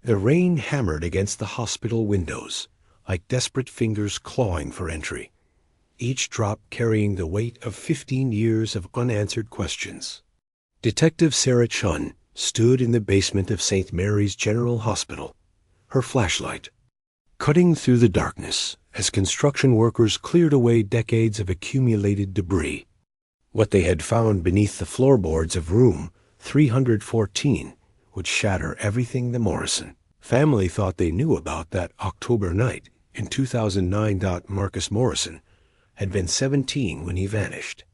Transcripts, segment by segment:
The rain hammered against the hospital windows, like desperate fingers clawing for entry, each drop carrying the weight of 15 years of unanswered questions. Detective Sarah Chun stood in the basement of St. Mary's General Hospital, her flashlight cutting through the darkness as construction workers cleared away decades of accumulated debris. What they had found beneath the floorboards of room 314 would shatter everything the Morrison family thought they knew about that October night in 2009. Marcus Morrison had been 17 when he vanished.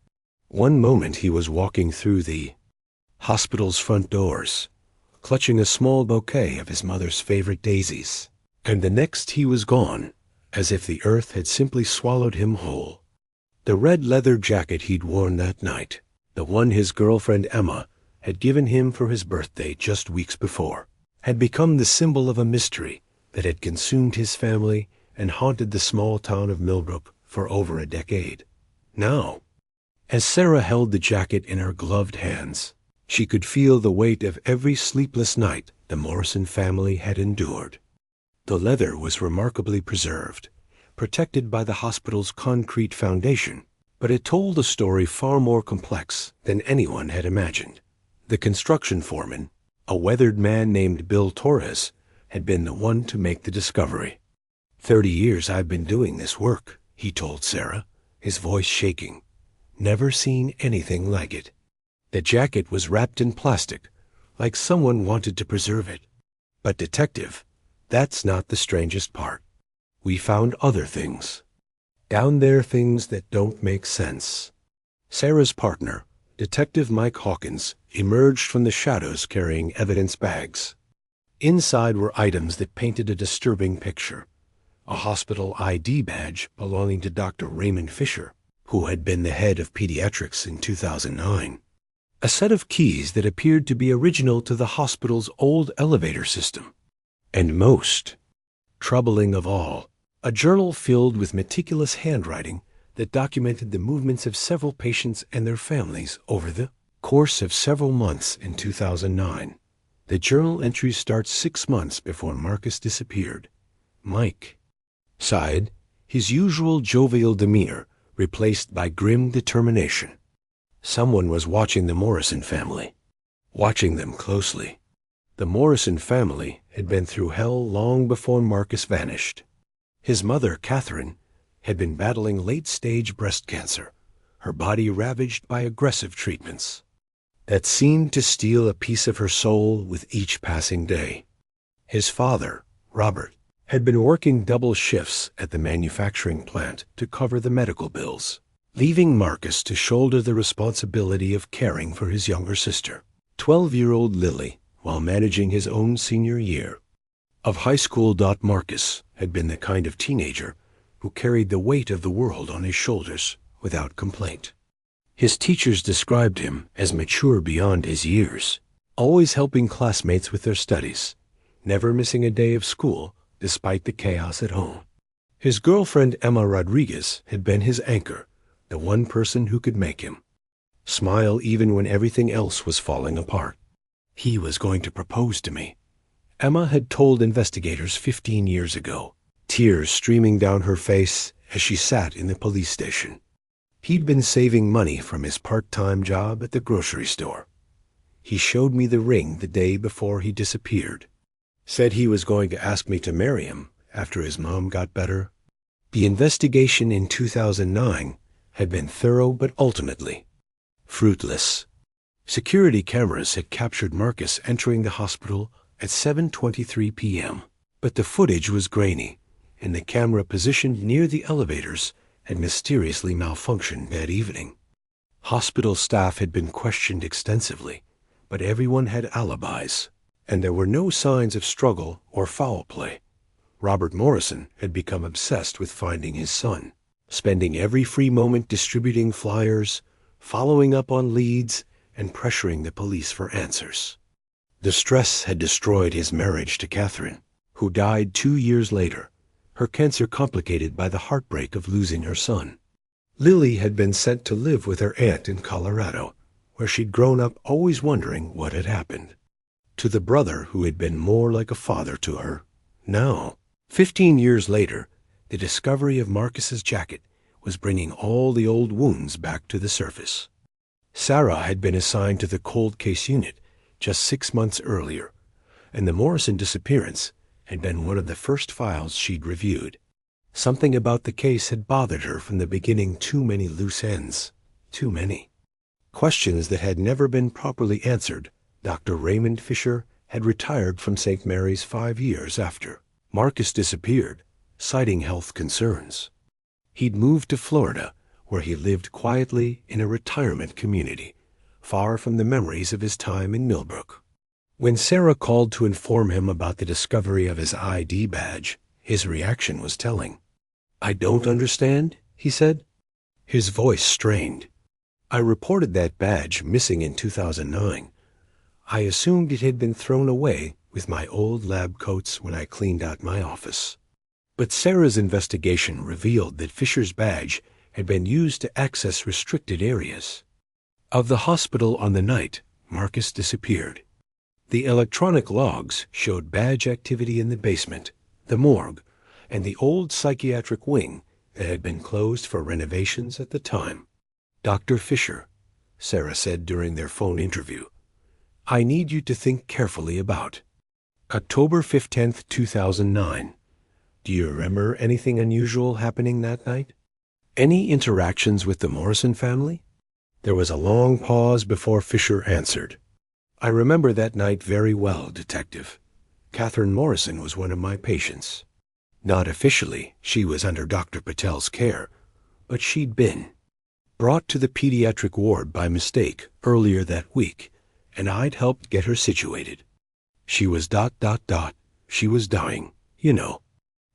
One moment he was walking through the hospital's front doors, clutching a small bouquet of his mother's favorite daisies, and the next he was gone, as if the earth had simply swallowed him whole. The red leather jacket he'd worn that night, the one his girlfriend Emma had given him for his birthday just weeks before, had become the symbol of a mystery that had consumed his family and haunted the small town of Millbrook for over a decade. Now, as Sarah held the jacket in her gloved hands, she could feel the weight of every sleepless night the Morrison family had endured. The leather was remarkably preserved, protected by the hospital's concrete foundation, but it told a story far more complex than anyone had imagined. The construction foreman, a weathered man named Bill Torres, had been the one to make the discovery. 30 years I've been doing this work, he told Sarah, his voice shaking. Never seen anything like it. The jacket was wrapped in plastic, like someone wanted to preserve it. But detective, that's not the strangest part. We found other things. Down there, things that don't make sense. Sarah's partner, Detective Mike Hawkins, emerged from the shadows carrying evidence bags. Inside were items that painted a disturbing picture. A hospital ID badge belonging to Dr. Raymond Fisher, who had been the head of pediatrics in 2009. A set of keys that appeared to be original to the hospital's old elevator system. And most troubling of all, a journal filled with meticulous handwriting that documented the movements of several patients and their families over the course of several months in 2009. The journal entry starts 6 months before Marcus disappeared. Mike sighed, his usual jovial demeanor replaced by grim determination. Someone was watching the Morrison family, watching them closely. The Morrison family had been through hell long before Marcus vanished. His mother, Catherine, had been battling late-stage breast cancer, her body ravaged by aggressive treatments that seemed to steal a piece of her soul with each passing day. His father, Robert, had been working double shifts at the manufacturing plant to cover the medical bills, leaving Marcus to shoulder the responsibility of caring for his younger sister, 12-year-old Lily, while managing his own senior year of high school. Marcus had been the kind of teenager who carried the weight of the world on his shoulders without complaint. His teachers described him as mature beyond his years, always helping classmates with their studies, never missing a day of school despite the chaos at home. His girlfriend Emma Rodriguez had been his anchor, the one person who could make him smile even when everything else was falling apart. He was going to propose to me, Emma had told investigators 15 years ago, tears streaming down her face as she sat in the police station. He'd been saving money from his part-time job at the grocery store. He showed me the ring the day before he disappeared. Said he was going to ask me to marry him after his mom got better. The investigation in 2009 had been thorough but ultimately fruitless. Security cameras had captured Marcus entering the hospital at 7:23 p.m., but the footage was grainy, and the camera positioned near the elevators had mysteriously malfunctioned that evening. Hospital staff had been questioned extensively, but everyone had alibis, and there were no signs of struggle or foul play. Robert Morrison had become obsessed with finding his son, spending every free moment distributing flyers, following up on leads, and pressuring the police for answers. The stress had destroyed his marriage to Catherine, who died 2 years later, her cancer complicated by the heartbreak of losing her son. Lily had been sent to live with her aunt in Colorado, where she'd grown up always wondering what had happened. to the brother who had been more like a father to her. Now, 15 years later, the discovery of Marcus's jacket was bringing all the old wounds back to the surface. Sarah had been assigned to the cold case unit just 6 months earlier, and the Morrison disappearance had been one of the first files she'd reviewed. Something about the case had bothered her from the beginning. Too many loose ends. Too many. Questions that had never been properly answered. Dr. Raymond Fisher had retired from St. Mary's 5 years after Marcus disappeared, citing health concerns. He'd moved to Florida, where he lived quietly in a retirement community, far from the memories of his time in Millbrook. When Sarah called to inform him about the discovery of his ID badge, his reaction was telling. "I don't understand," he said. His voice strained. "I reported that badge missing in 2009. I assumed it had been thrown away with my old lab coats when I cleaned out my office." But Sarah's investigation revealed that Fisher's badge had been used to access restricted areas of the hospital on the night Marcus disappeared. The electronic logs showed badge activity in the basement, the morgue, and the old psychiatric wing that had been closed for renovations at the time. "Dr. Fisher," Sarah said during their phone interview, "I need you to think carefully about October 15th, 2009. Do you remember anything unusual happening that night? Any interactions with the Morrison family?" There was a long pause before Fisher answered. "I remember that night very well, Detective. Catherine Morrison was one of my patients. Not officially, she was under Dr. Patel's care, but she'd been brought to the pediatric ward by mistake earlier that week, and I'd helped get her situated. She was ... She was dying, you know.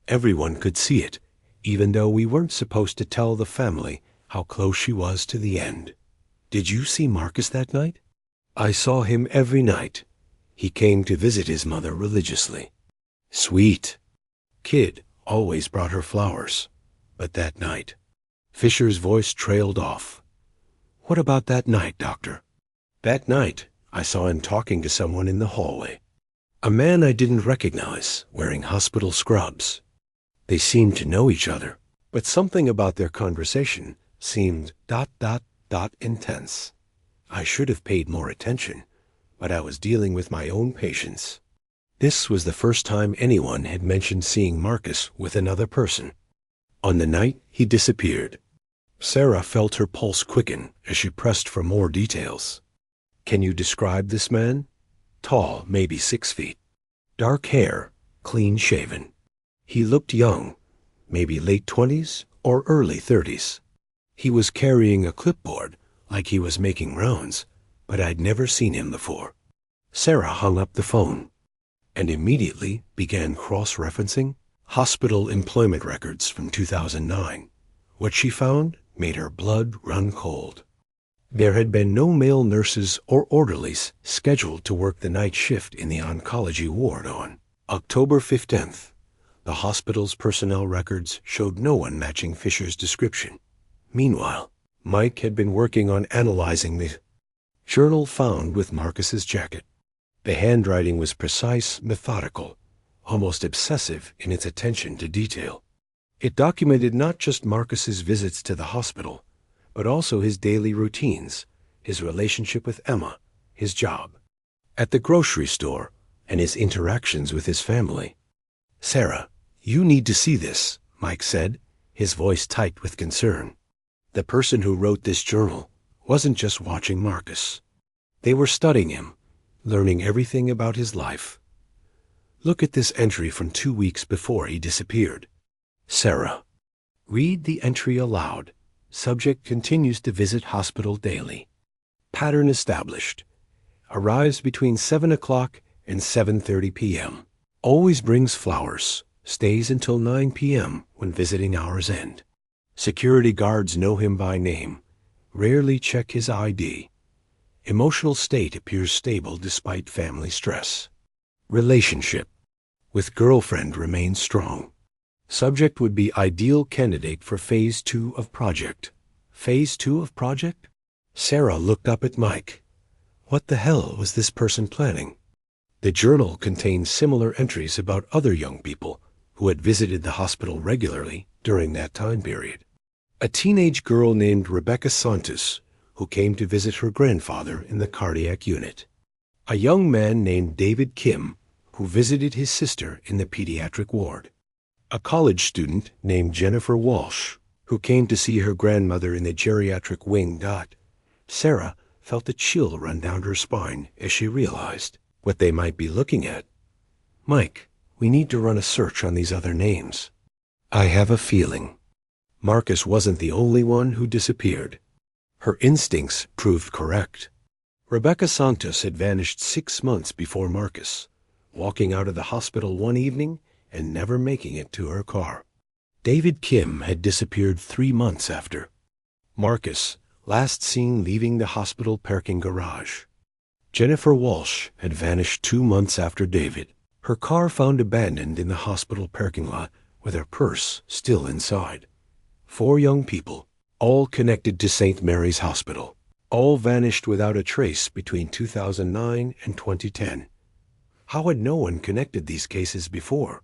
Everyone could see it, even though we weren't supposed to tell the family how close she was to the end. Did you see Marcus that night?" "I saw him every night. He came to visit his mother religiously. Sweet kid, always brought her flowers. But that night..." Fisher's voice trailed off. "What about that night, Doctor?" "That night, I saw him talking to someone in the hallway. A man I didn't recognize, wearing hospital scrubs. They seemed to know each other, but something about their conversation seemed ... intense. I should have paid more attention, but I was dealing with my own patients." This was the first time anyone had mentioned seeing Marcus with another person. On the night he disappeared, Sarah felt her pulse quicken as she pressed for more details. "Can you describe this man?" "Tall, maybe 6 feet. Dark hair, clean-shaven. He looked young, maybe late 20s or early 30s. He was carrying a clipboard like he was making rounds, but I'd never seen him before." Sarah hung up the phone and immediately began cross-referencing hospital employment records from 2009. What she found made her blood run cold. There had been no male nurses or orderlies scheduled to work the night shift in the oncology ward on October 15th. The hospital's personnel records showed no one matching Fisher's description. Meanwhile, Mike had been working on analyzing the journal found with Marcus's jacket. The handwriting was precise, methodical, almost obsessive in its attention to detail. It documented not just Marcus's visits to the hospital, but also his daily routines, his relationship with Emma, his job at the grocery store, and his interactions with his family. "Sarah, you need to see this," Mike said, his voice tight with concern. The person who wrote this journal wasn't just watching Marcus. They were studying him, learning everything about his life. Look at this entry from 2 weeks before he disappeared. Sarah, read the entry aloud. Subject continues to visit hospital daily. Pattern established. Arrives between 7 o'clock and 7:30 p.m. Always brings flowers. Stays until 9 p.m. when visiting hours end. Security guards know him by name. Rarely check his ID. Emotional state appears stable despite family stress. Relationship with girlfriend remains strong. Subject would be ideal candidate for Phase 2 of project. Phase 2 of project? Sarah looked up at Mike. What the hell was this person planning? The journal contained similar entries about other young people who had visited the hospital regularly during that time period. A teenage girl named Rebecca Santos, who came to visit her grandfather in the cardiac unit. A young man named David Kim, who visited his sister in the pediatric ward. A college student named Jennifer Walsh, who came to see her grandmother in the geriatric wing. Sarah felt a chill run down her spine as she realized what they might be looking at. Mike, we need to run a search on these other names. I have a feeling Marcus wasn't the only one who disappeared. Her instincts proved correct. Rebecca Santos had vanished 6 months before Marcus, walking out of the hospital one evening and never making it to her car. David Kim had disappeared 3 months after. Marcus, last seen leaving the hospital parking garage. Jennifer Walsh had vanished 2 months after David. Her car found abandoned in the hospital parking lot with her purse still inside. 4 young people, all connected to St. Mary's Hospital, all vanished without a trace between 2009 and 2010. How had no one connected these cases before?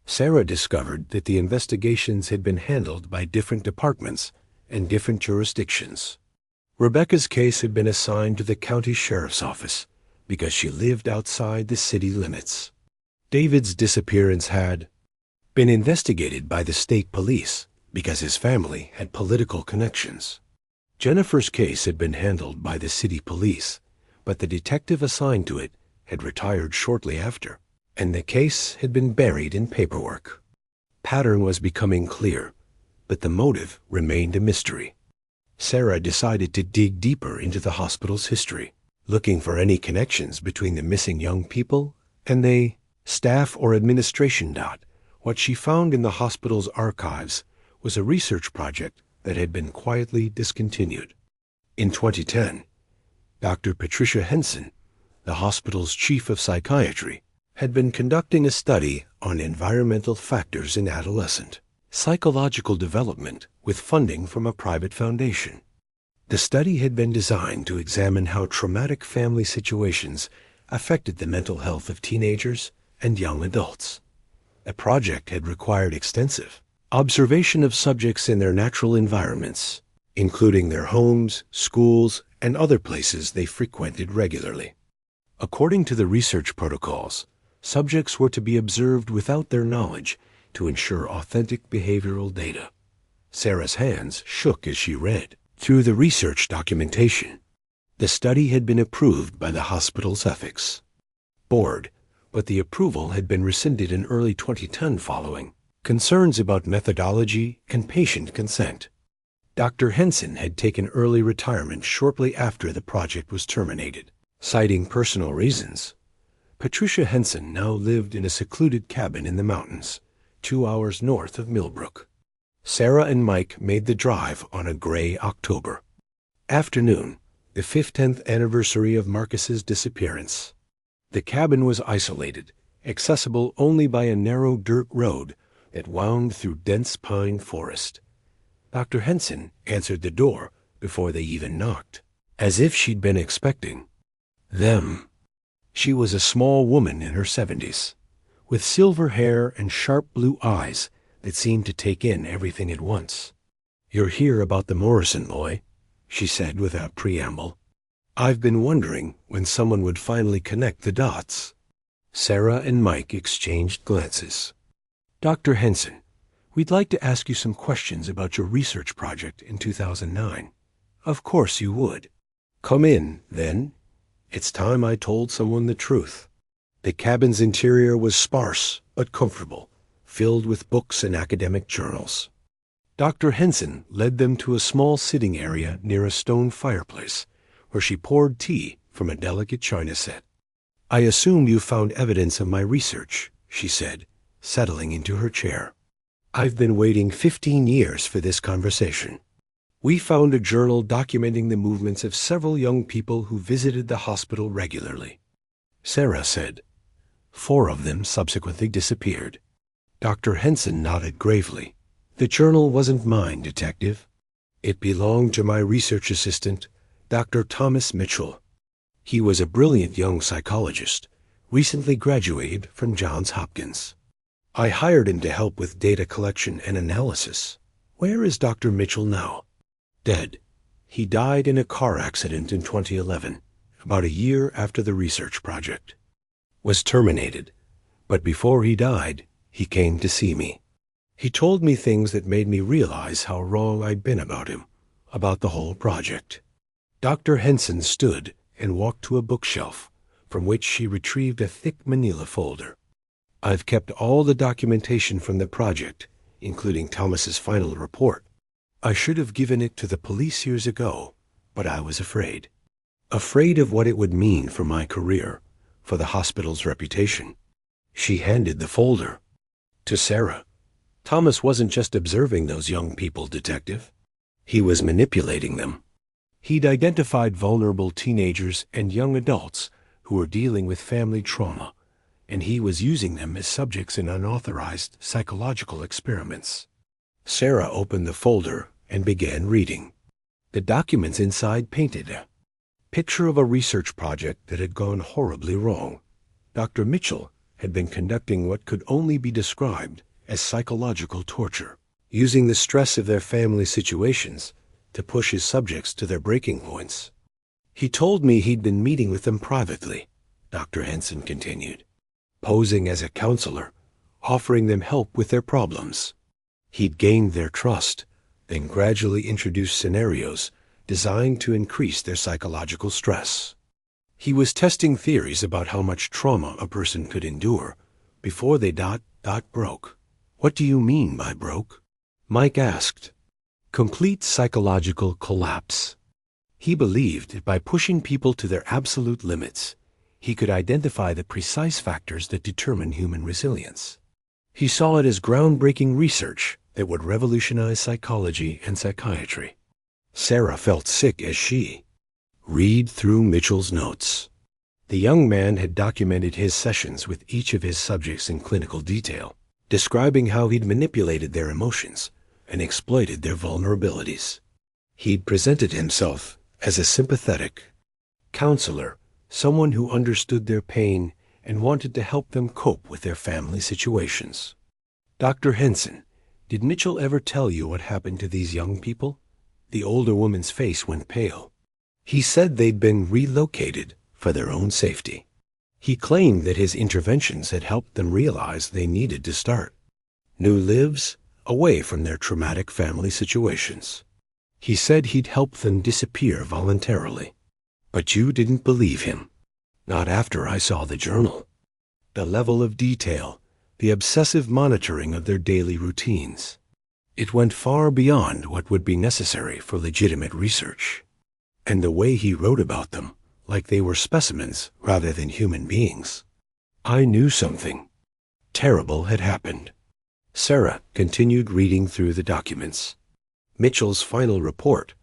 Sarah discovered that the investigations had been handled by different departments and different jurisdictions. Rebecca's case had been assigned to the county sheriff's office because she lived outside the city limits. David's disappearance had been investigated by the state police because his family had political connections. Jennifer's case had been handled by the city police, but the detective assigned to it had retired shortly after, and the case had been buried in paperwork. Pattern was becoming clear, but the motive remained a mystery. Sarah decided to dig deeper into the hospital's history, looking for any connections between the missing young people and the staff or administration. What she found in the hospital's archives was a research project that had been quietly discontinued. In 2010, Dr. Patricia Henson, the hospital's chief of psychiatry, had been conducting a study on environmental factors in adolescent psychological development with funding from a private foundation. The study had been designed to examine how traumatic family situations affected the mental health of teenagers and young adults. The project had required extensive observation of subjects in their natural environments, including their homes, schools, and other places they frequented regularly. According to the research protocols, subjects were to be observed without their knowledge to ensure authentic behavioral data. Sarah's hands shook as she read through the research documentation. The study had been approved by the hospital's ethics board, but the approval had been rescinded in early 2010 following concerns about methodology and patient consent. Dr. Henson had taken early retirement shortly after the project was terminated, citing personal reasons. Patricia Henson now lived in a secluded cabin in the mountains, 2 hours north of Millbrook. Sarah and Mike made the drive on a gray October afternoon, the 15th anniversary of Marcus's disappearance. The cabin was isolated, accessible only by a narrow dirt road that wound through dense pine forest. Dr. Henson answered the door before they even knocked, as if she'd been expecting them. She was a small woman in her 70s, with silver hair and sharp blue eyes that seemed to take in everything at once. "You're here about the Morrison boy," she said without preamble. "I've been wondering when someone would finally connect the dots." Sarah and Mike exchanged glances. "Dr. Henson, we'd like to ask you some questions about your research project in 2009. "Of course you would." "Come in, then. It's time I told someone the truth." The cabin's interior was sparse but comfortable, filled with books and academic journals. Dr. Henson led them to a small sitting area near a stone fireplace, where she poured tea from a delicate china set. "I assume you found evidence of my research," she said, settling into her chair. "I've been waiting 15 years for this conversation. We found a journal documenting the movements of several young people who visited the hospital regularly," Sarah said. 4 of them subsequently disappeared. Dr. Henson nodded gravely. "The journal wasn't mine, Detective. It belonged to my research assistant, Dr. Thomas Mitchell. He was a brilliant young psychologist, recently graduated from Johns Hopkins. I hired him to help with data collection and analysis. Where is Dr. Mitchell now? Dead. He died in a car accident in 2011, about a year after the research project was terminated. But before he died, he came to see me. He told me things that made me realize how wrong I'd been about him, about the whole project. Dr. Henson stood and walked to a bookshelf, from which she retrieved a thick manila folder. I've kept all the documentation from the project, including Thomas's final report. I should have given it to the police years ago, but I was afraid. Afraid of what it would mean for my career, for the hospital's reputation. She handed the folder to Sarah. Thomas wasn't just observing those young people, Detective. He was manipulating them. He'd identified vulnerable teenagers and young adults who were dealing with family trauma, and he was using them as subjects in unauthorized psychological experiments. Sarah opened the folder and began reading. The documents inside painted a picture of a research project that had gone horribly wrong. Dr. Mitchell had been conducting what could only be described as psychological torture, using the stress of their family situations to push his subjects to their breaking points. He told me he'd been meeting with them privately, Dr. Henson continued, posing as a counselor, offering them help with their problems. He'd gained their trust, then gradually introduced scenarios designed to increase their psychological stress. He was testing theories about how much trauma a person could endure before they broke. What do you mean by broke? Mike asked. Complete psychological collapse. He believed that by pushing people to their absolute limits, he could identify the precise factors that determine human resilience. He saw it as groundbreaking research that would revolutionize psychology and psychiatry. Sarah felt sick as she read through Mitchell's notes. The young man had documented his sessions with each of his subjects in clinical detail, describing how he'd manipulated their emotions and exploited their vulnerabilities. He'd presented himself as a sympathetic counselor, someone who understood their pain and wanted to help them cope with their family situations. Dr. Henson, did Mitchell ever tell you what happened to these young people? The older woman's face went pale. He said they'd been relocated for their own safety. He claimed that his interventions had helped them realize they needed to start new lives away from their traumatic family situations. He said he'd help them disappear voluntarily. But you didn't believe him. Not after I saw the journal. The level of detail, the obsessive monitoring of their daily routines. It went far beyond what would be necessary for legitimate research. And the way he wrote about them, like they were specimens rather than human beings. I knew something terrible had happened. Sarah continued reading through the documents. Mitchell's final report,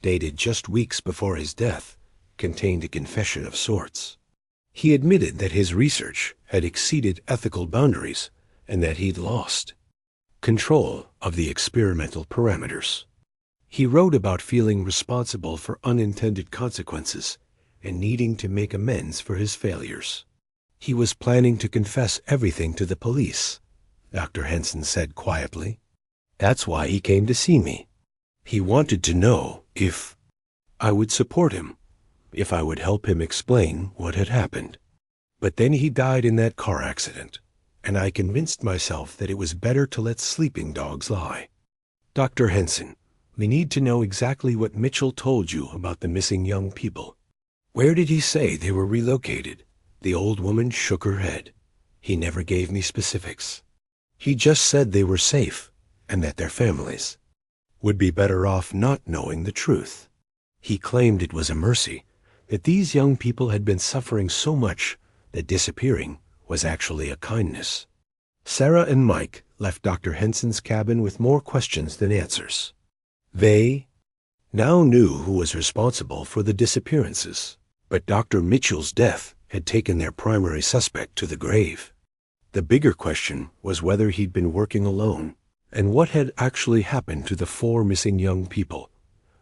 dated just weeks before his death, contained a confession of sorts. He admitted that his research had exceeded ethical boundaries and that he'd lost control of the experimental parameters. He wrote about feeling responsible for unintended consequences and needing to make amends for his failures. He was planning to confess everything to the police, Dr. Henson said quietly. That's why he came to see me. He wanted to know if I would support him, if I would help him explain what had happened. But then he died in that car accident, and I convinced myself that it was better to let sleeping dogs lie. Dr. Henson, we need to know exactly what Mitchell told you about the missing young people. Where did he say they were relocated? The old woman shook her head. He never gave me specifics. He just said they were safe and that their families would be better off not knowing the truth. He claimed it was a mercy, that these young people had been suffering so much that disappearing was actually a kindness. Sarah and Mike left Dr. Henson's cabin with more questions than answers. They now knew who was responsible for the disappearances, but Dr. Mitchell's death had taken their primary suspect to the grave. The bigger question was whether he'd been working alone, and what had actually happened to the 4 missing young people.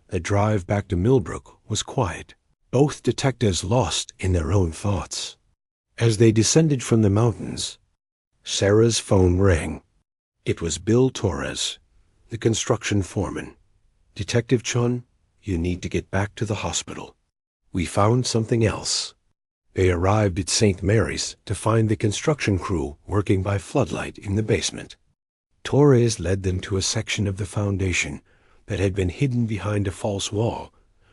The drive back to Millbrook was quiet, both detectives lost in their own thoughts. As they descended from the mountains, Sarah's phone rang. It was Bill Torres, the construction foreman. "Detective Chun, you need to get back to the hospital. We found something else." They arrived at St. Mary's to find the construction crew working by floodlight in the basement. Torres led them to a section of the foundation that had been hidden behind a false wall,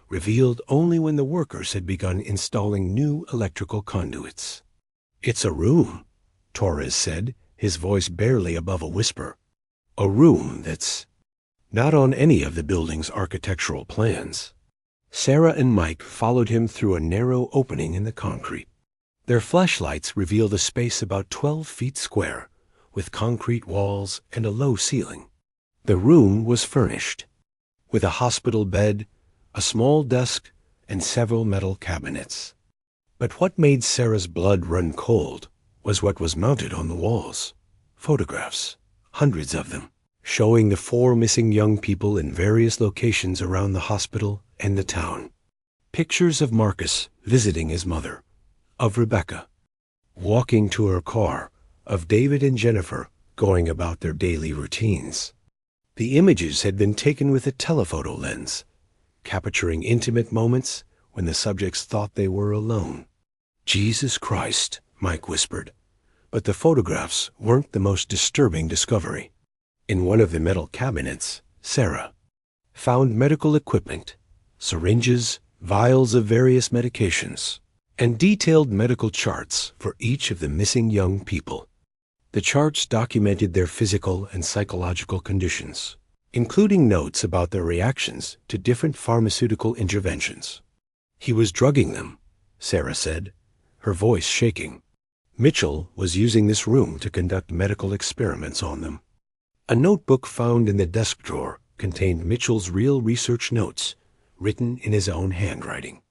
revealed only when the workers had begun installing new electrical conduits. "It's a room," Torres said, his voice barely above a whisper. "A room that's not on any of the building's architectural plans." Sarah and Mike followed him through a narrow opening in the concrete. Their flashlights revealed a space about 12 feet square, with concrete walls and a low ceiling. The room was furnished, with a hospital bed, a small desk, and several metal cabinets. But what made Sarah's blood run cold was what was mounted on the walls. Photographs, hundreds of them, showing the 4 missing young people in various locations around the hospital and the town. Pictures of Marcus visiting his mother, of Rebecca walking to her car, of David and Jennifer going about their daily routines. The images had been taken with a telephoto lens, capturing intimate moments when the subjects thought they were alone. "Jesus Christ," Mike whispered. But the photographs weren't the most disturbing discovery. In one of the metal cabinets, Sarah found medical equipment, syringes, vials of various medications, and detailed medical charts for each of the missing young people. The charts documented their physical and psychological conditions, including notes about their reactions to different pharmaceutical interventions. "He was drugging them," Sarah said, her voice shaking. "Mitchell was using this room to conduct medical experiments on them." A notebook found in the desk drawer contained Mitchell's real research notes, written in his own handwriting.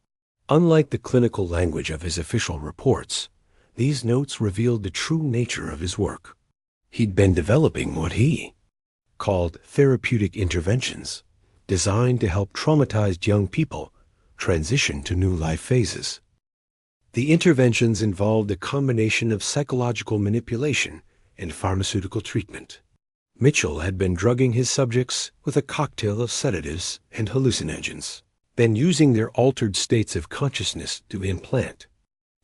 Unlike the clinical language of his official reports, these notes revealed the true nature of his work. He'd been developing what he called therapeutic interventions, designed to help traumatized young people transition to new life phases. The interventions involved a combination of psychological manipulation and pharmaceutical treatment. Mitchell had been drugging his subjects with a cocktail of sedatives and hallucinogens, then using their altered states of consciousness to implant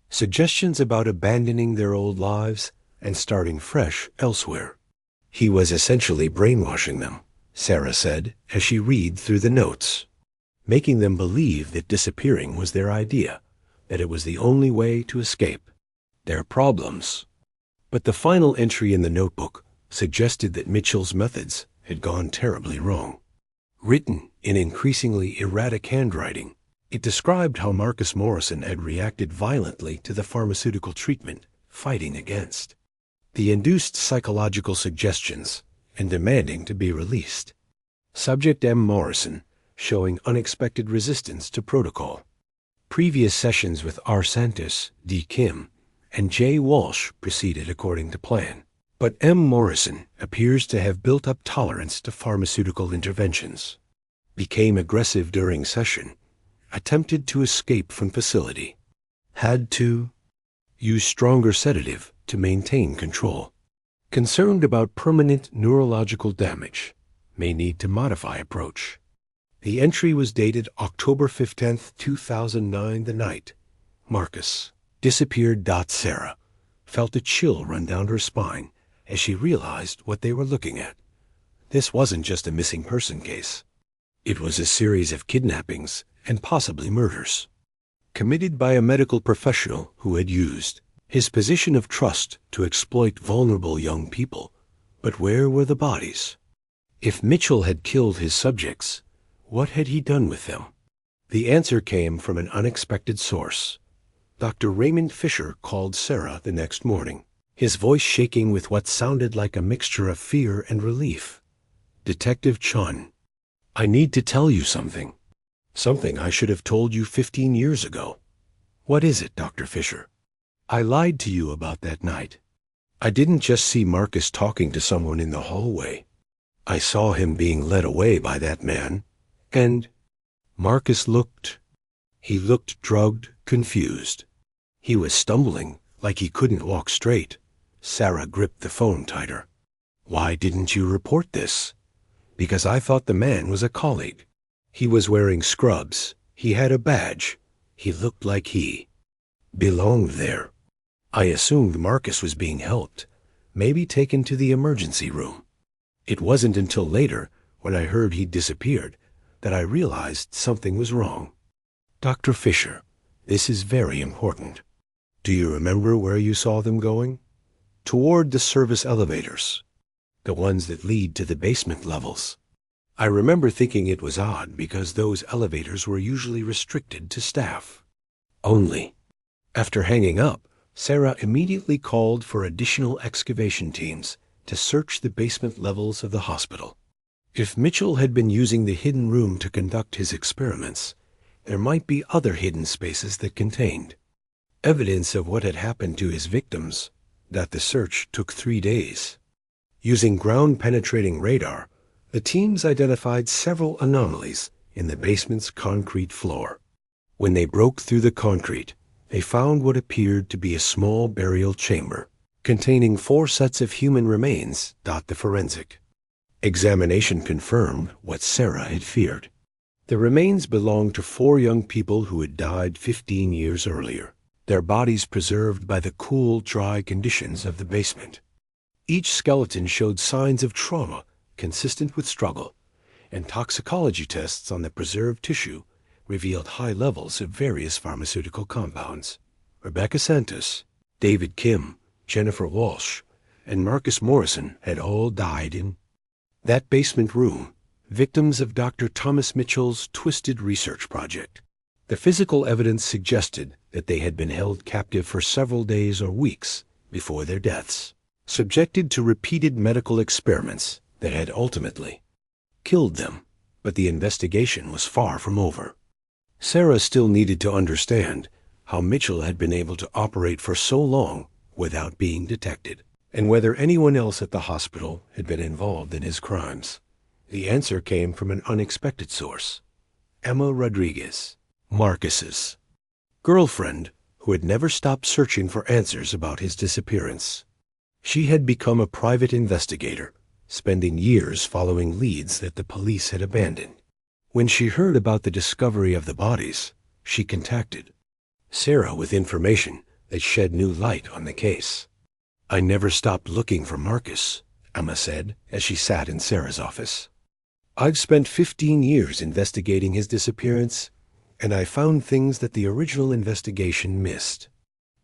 suggestions about abandoning their old lives and starting fresh elsewhere. He was essentially brainwashing them, Sarah said as she read through the notes, making them believe that disappearing was their idea, that it was the only way to escape their problems. But the final entry in the notebook suggested that Mitchell's methods had gone terribly wrong. Written in increasingly erratic handwriting, it described how Marcus Morrison had reacted violently to the pharmaceutical treatment fighting against the induced psychological suggestions and demanding to be released. Subject M. Morrison showing unexpected resistance to protocol. Previous sessions with R. Santos, D. Kim, and J. Walsh proceeded according to plan. But M. Morrison appears to have built up tolerance to pharmaceutical interventions, became aggressive during session, attempted to escape from facility, had to use stronger sedative to maintain control. Concerned about permanent neurological damage, may need to modify approach. The entry was dated October 15th, 2009, the night Marcus disappeared. Sarah felt a chill run down her spine as she realized what they were looking at. This wasn't just a missing person case. It was a series of kidnappings and possibly murders, committed by a medical professional who had used his position of trust to exploit vulnerable young people. But where were the bodies? If Mitchell had killed his subjects, what had he done with them? The answer came from an unexpected source. Dr. Raymond Fisher called Sarah the next morning, his voice shaking with what sounded like a mixture of fear and relief. "Detective Chun, I need to tell you something. Something I should have told you 15 years ago." "What is it, Dr. Fisher?" "I lied to you about that night. I didn't just see Marcus talking to someone in the hallway. I saw him being led away by that man, and Marcus looked drugged, confused. He was stumbling, like he couldn't walk straight. Sarah gripped the phone tighter. "Why didn't you report this?" "Because I thought the man was a colleague. He was wearing scrubs. He had a badge. He looked like he belonged there. I assumed Marcus was being helped, maybe taken to the emergency room. It wasn't until later, when I heard he'd disappeared, that I realized something was wrong. Dr. Fisher, this is very important. Do you remember where you saw them going?" "Toward the service elevators, the ones that lead to the basement levels. I remember thinking it was odd because those elevators were usually restricted to staff only." After hanging up, Sarah immediately called for additional excavation teams to search the basement levels of the hospital. If Mitchell had been using the hidden room to conduct his experiments, there might be other hidden spaces that contained evidence of what had happened to his victims. That the search took 3 days. Using ground-penetrating radar, the teams identified several anomalies in the basement's concrete floor. When they broke through the concrete, they found what appeared to be a small burial chamber containing 4 sets of human remains. The forensic examination confirmed what Sarah had feared. The remains belonged to 4 young people who had died 15 years earlier, their bodies preserved by the cool, dry conditions of the basement. Each skeleton showed signs of trauma consistent with struggle, and toxicology tests on the preserved tissue revealed high levels of various pharmaceutical compounds. Rebecca Santos, David Kim, Jennifer Walsh, and Marcus Morrison had all died in that basement room, victims of Dr. Thomas Mitchell's twisted research project. The physical evidence suggested that they had been held captive for several days or weeks before their deaths, subjected to repeated medical experiments that had ultimately killed them. But the investigation was far from over. Sarah still needed to understand how Mitchell had been able to operate for so long without being detected, and whether anyone else at the hospital had been involved in his crimes. The answer came from an unexpected source: Emma Rodriguez, Marcus's girlfriend, who had never stopped searching for answers about his disappearance. She had become a private investigator, spending years following leads that the police had abandoned. When she heard about the discovery of the bodies, she contacted Sarah with information that shed new light on the case. "I never stopped looking for Marcus," Emma said as she sat in Sarah's office. "I've spent 15 years investigating his disappearance, and I found things that the original investigation missed."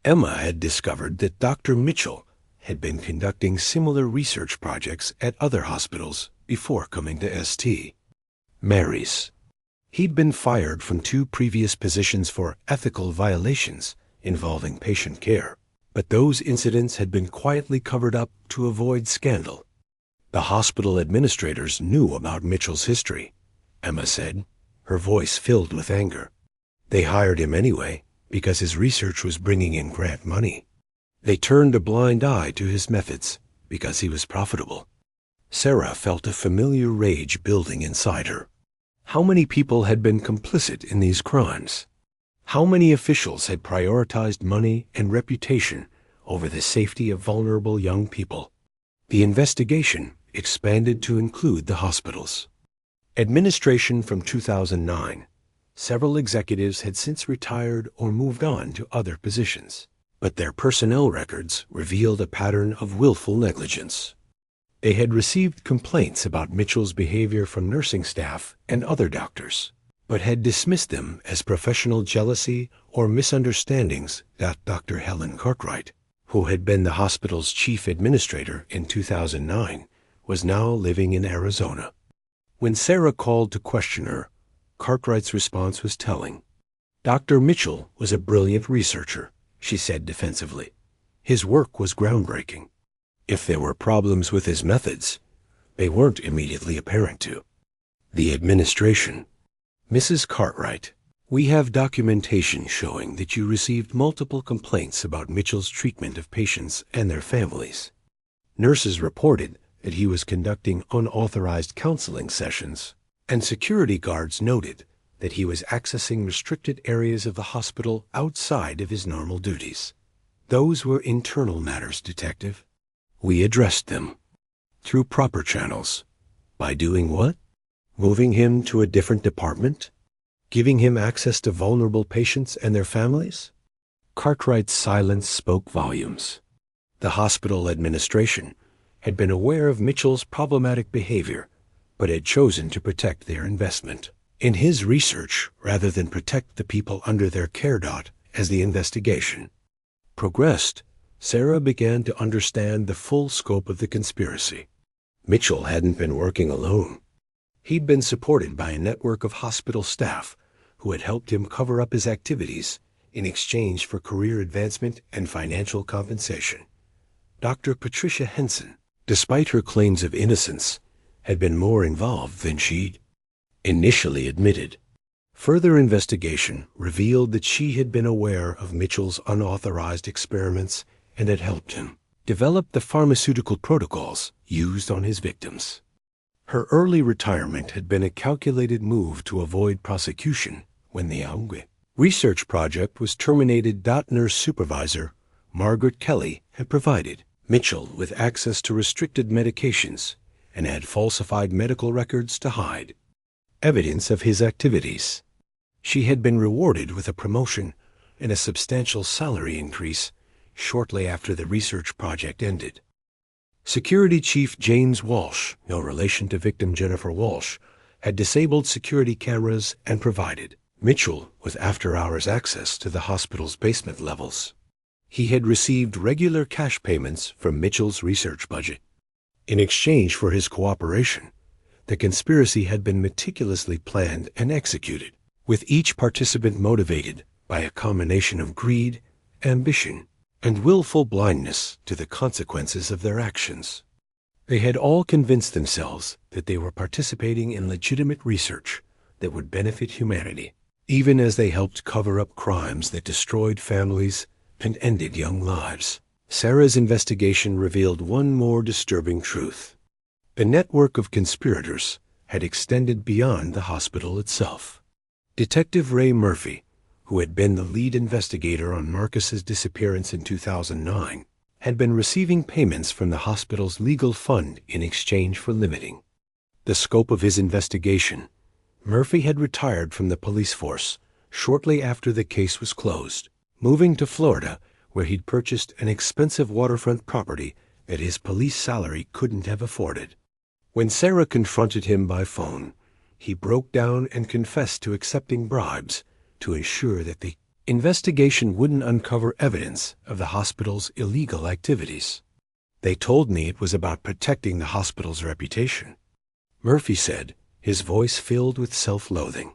Emma had discovered that Dr. Mitchell had been conducting similar research projects at other hospitals before coming to St. Mary's. He'd been fired from 2 previous positions for ethical violations involving patient care, but those incidents had been quietly covered up to avoid scandal. The hospital administrators knew about Mitchell's history, Emma said, her voice filled with anger. They hired him anyway because his research was bringing in grant money. They turned a blind eye to his methods because he was profitable. Sarah felt a familiar rage building inside her. How many people had been complicit in these crimes? How many officials had prioritized money and reputation over the safety of vulnerable young people? The investigation expanded to include the hospitals. Administration from 2009. Several executives had since retired or moved on to other positions, but their personnel records revealed a pattern of willful negligence. They had received complaints about Mitchell's behavior from nursing staff and other doctors, but had dismissed them as professional jealousy or misunderstandings. Dr. Helen Cartwright, who had been the hospital's chief administrator in 2009, was now living in Arizona. When Sarah called to question her, Cartwright's response was telling. "Dr. Mitchell was a brilliant researcher," she said defensively. "His work was groundbreaking. If there were problems with his methods, they weren't immediately apparent to the administration." "Mrs. Cartwright, we have documentation showing that you received multiple complaints about Mitchell's treatment of patients and their families. Nurses reported that he was conducting unauthorized counseling sessions, and security guards noted that he was accessing restricted areas of the hospital outside of his normal duties. Those were internal matters, Detective. We addressed them through proper channels. By doing what? Moving him to a different department? Giving him access to vulnerable patients and their families? Cartwright's silence spoke volumes. The hospital administration had been aware of Mitchell's problematic behavior, but had chosen to protect their investment in his research rather than protect the people under their care. As the investigation progressed, Sarah began to understand the full scope of the conspiracy. Mitchell hadn't been working alone. He'd been supported by a network of hospital staff who had helped him cover up his activities in exchange for career advancement and financial compensation. Dr. Patricia Henson, despite her claims of innocence, had been more involved than she'd initially admitted. Further investigation revealed that she had been aware of Mitchell's unauthorized experiments and had helped him develop the pharmaceutical protocols used on his victims. Her early retirement had been a calculated move to avoid prosecution when the research project was terminated. Nurse supervisor Margaret Kelly had provided Mitchell with access to restricted medications and had falsified medical records to hide evidence of his activities. She had been rewarded with a promotion and a substantial salary increase shortly after the research project ended. Security Chief James Walsh, no relation to victim Jennifer Walsh, had disabled security cameras and provided Mitchell with after-hours access to the hospital's basement levels. He had received regular cash payments from Mitchell's research budget. In exchange for his cooperation, the conspiracy had been meticulously planned and executed, with each participant motivated by a combination of greed, ambition, and willful blindness to the consequences of their actions. They had all convinced themselves that they were participating in legitimate research that would benefit humanity, even as they helped cover up crimes that destroyed families and ended young lives. Sarah's investigation revealed one more disturbing truth. The network of conspirators had extended beyond the hospital itself. Detective Ray Murphy, who had been the lead investigator on Marcus's disappearance in 2009, had been receiving payments from the hospital's legal fund in exchange for limiting the scope of his investigation. Murphy had retired from the police force shortly after the case was closed, moving to Florida, where he'd purchased an expensive waterfront property that his police salary couldn't have afforded. When Sarah confronted him by phone, he broke down and confessed to accepting bribes to ensure that the investigation wouldn't uncover evidence of the hospital's illegal activities. They told me it was about protecting the hospital's reputation, Murphy said, his voice filled with self-loathing.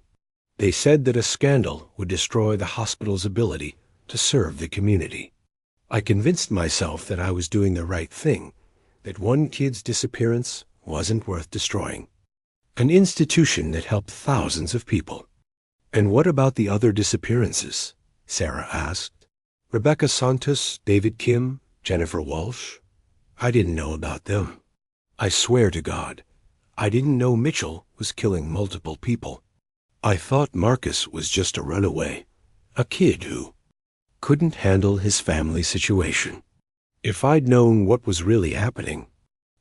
They said that a scandal would destroy the hospital's ability to serve the community. I convinced myself that I was doing the right thing, that one kid's disappearance wasn't worth destroying. An institution that helped thousands of people. And what about the other disappearances? Sarah asked. Rebecca Santos, David Kim, Jennifer Walsh? I didn't know about them. I swear to God, I didn't know Mitchell was killing multiple people. I thought Marcus was just a runaway, a kid who couldn't handle his family situation. If I'd known what was really happening.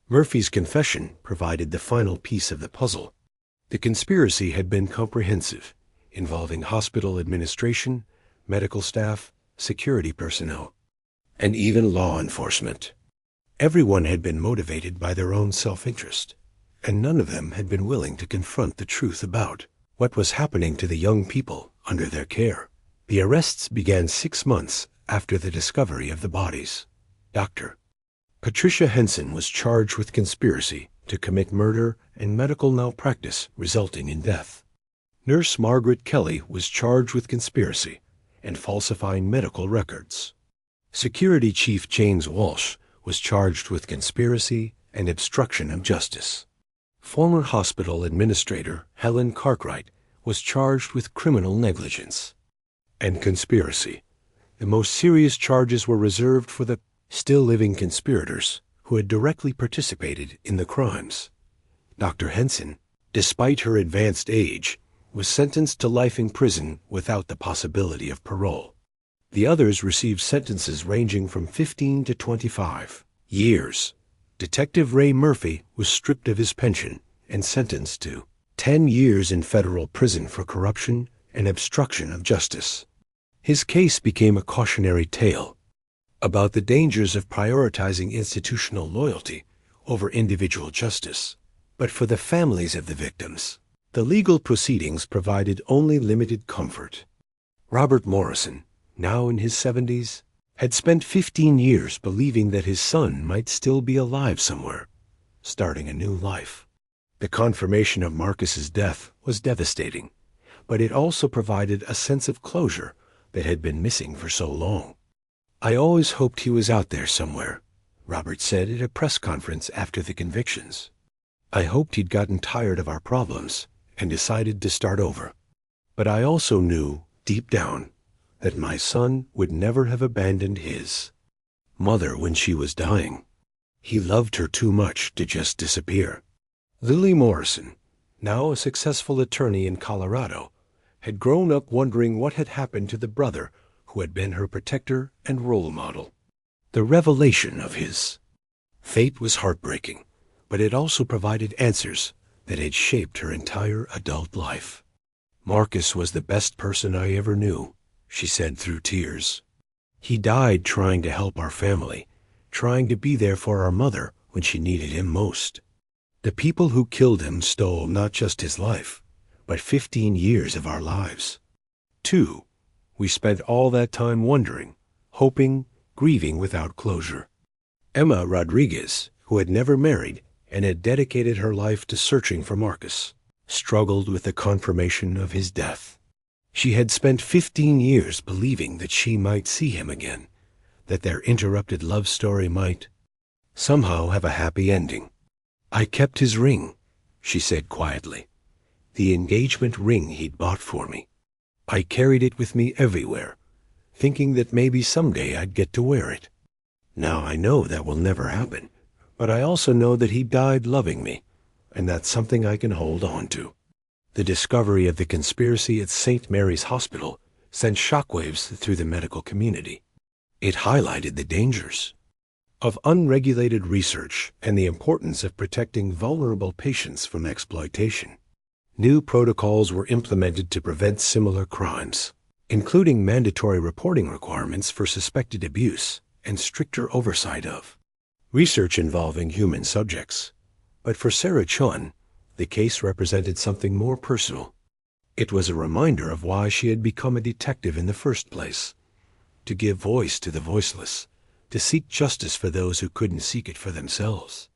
Murphy's confession provided the final piece of the puzzle. The conspiracy had been comprehensive, involving hospital administration, medical staff, security personnel, and even law enforcement. Everyone had been motivated by their own self-interest, and none of them had been willing to confront the truth about what was happening to the young people under their care. The arrests began 6 months after the discovery of the bodies. Dr. Patricia Henson was charged with conspiracy to commit murder and medical malpractice resulting in death. Nurse Margaret Kelly was charged with conspiracy and falsifying medical records. Security Chief James Walsh was charged with conspiracy and obstruction of justice. Former hospital administrator Helen Cartwright was charged with criminal negligence and conspiracy. The most serious charges were reserved for the still living conspirators who had directly participated in the crimes. Dr. Henson, despite her advanced age, was sentenced to life in prison without the possibility of parole. The others received sentences ranging from 15 to 25 years. Detective Ray Murphy was stripped of his pension and sentenced to 10 years in federal prison for corruption and obstruction of justice. His case became a cautionary tale about the dangers of prioritizing institutional loyalty over individual justice. But for the families of the victims, the legal proceedings provided only limited comfort. Robert Morrison, now in his 70s, had spent 15 years believing that his son might still be alive somewhere, starting a new life. The confirmation of Marcus's death was devastating, but it also provided a sense of closure that had been missing for so long. "I always hoped he was out there somewhere," Robert said at a press conference after the convictions. "I hoped he'd gotten tired of our problems and decided to start over. But I also knew, deep down, that my son would never have abandoned his mother when she was dying. He loved her too much to just disappear." Lily Morrison, now a successful attorney in Colorado, had grown up wondering what had happened to the brother who had been her protector and role model. The revelation of his fate was heartbreaking, but it also provided answers that had shaped her entire adult life. "Marcus was the best person I ever knew," she said through tears. "He died trying to help our family, trying to be there for our mother when she needed him most. The people who killed him stole not just his life, but 15 years of our lives. Too, we spent all that time wondering, hoping, grieving without closure." Emma Rodriguez, who had never married and had dedicated her life to searching for Marcus, struggled with the confirmation of his death. She had spent 15 years believing that she might see him again, that their interrupted love story might somehow have a happy ending. "I kept his ring," she said quietly, "the engagement ring he'd bought for me. I carried it with me everywhere, thinking that maybe someday I'd get to wear it. Now I know that will never happen, but I also know that he died loving me, and that's something I can hold on to." The discovery of the conspiracy at St. Mary's Hospital sent shockwaves through the medical community. It highlighted the dangers of unregulated research and the importance of protecting vulnerable patients from exploitation. New protocols were implemented to prevent similar crimes, including mandatory reporting requirements for suspected abuse and stricter oversight of research involving human subjects. But for Sarah Chun, the case represented something more personal. It was a reminder of why she had become a detective in the first place: to give voice to the voiceless, to seek justice for those who couldn't seek it for themselves.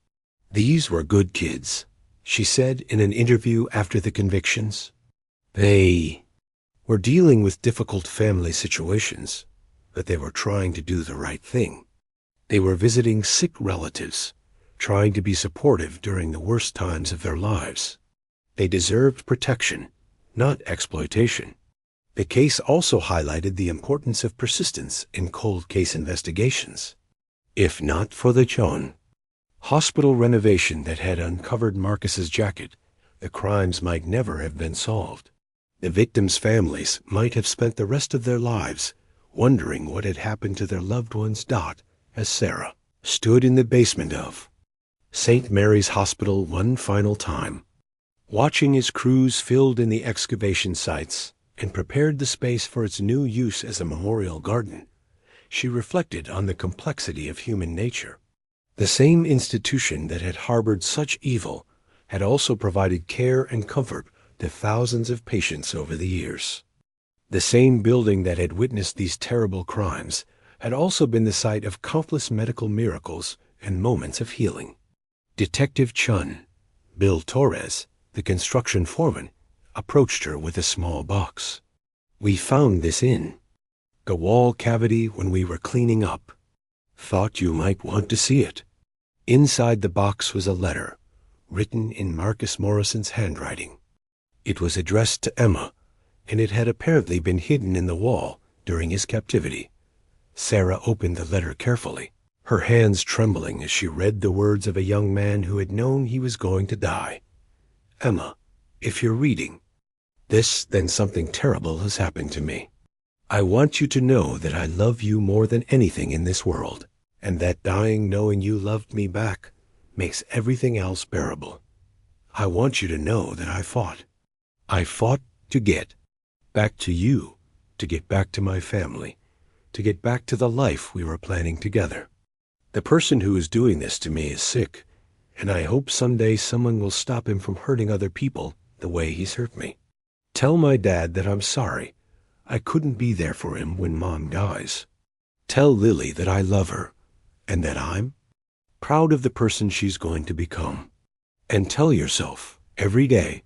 "These were good kids," she said in an interview after the convictions. "They were dealing with difficult family situations, but they were trying to do the right thing. They were visiting sick relatives, trying to be supportive during the worst times of their lives. They deserved protection, not exploitation." The case also highlighted the importance of persistence in cold case investigations. If not for the Chun hospital renovation that had uncovered Marcus's jacket, the crimes might never have been solved. The victims' families might have spent the rest of their lives wondering what had happened to their loved ones. As Sarah stood in the basement of St. Mary's Hospital one final time, watching as crews filled in the excavation sites and prepared the space for its new use as a memorial garden, she reflected on the complexity of human nature. The same institution that had harbored such evil had also provided care and comfort to thousands of patients over the years. The same building that had witnessed these terrible crimes had also been the site of countless medical miracles and moments of healing. Detective Chun, Bill Torres, the construction foreman, approached her with a small box. "We found this in the wall cavity when we were cleaning up. Thought you might want to see it." Inside the box was a letter, written in Marcus Morrison's handwriting. It was addressed to Emma, and it had apparently been hidden in the wall during his captivity. Sarah opened the letter carefully, her hands trembling as she read the words of a young man who had known he was going to die. "Emma, if you're reading this, then something terrible has happened to me. I want you to know that I love you more than anything in this world, and that dying knowing you loved me back makes everything else bearable. I want you to know that I fought. I fought to get back to you, to get back to my family, to get back to the life we were planning together. The person who is doing this to me is sick, and I hope someday someone will stop him from hurting other people the way he's hurt me. Tell my dad that I'm sorry. I couldn't be there for him when Mom dies. Tell Lily that I love her, and that I'm proud of the person she's going to become. And tell yourself every day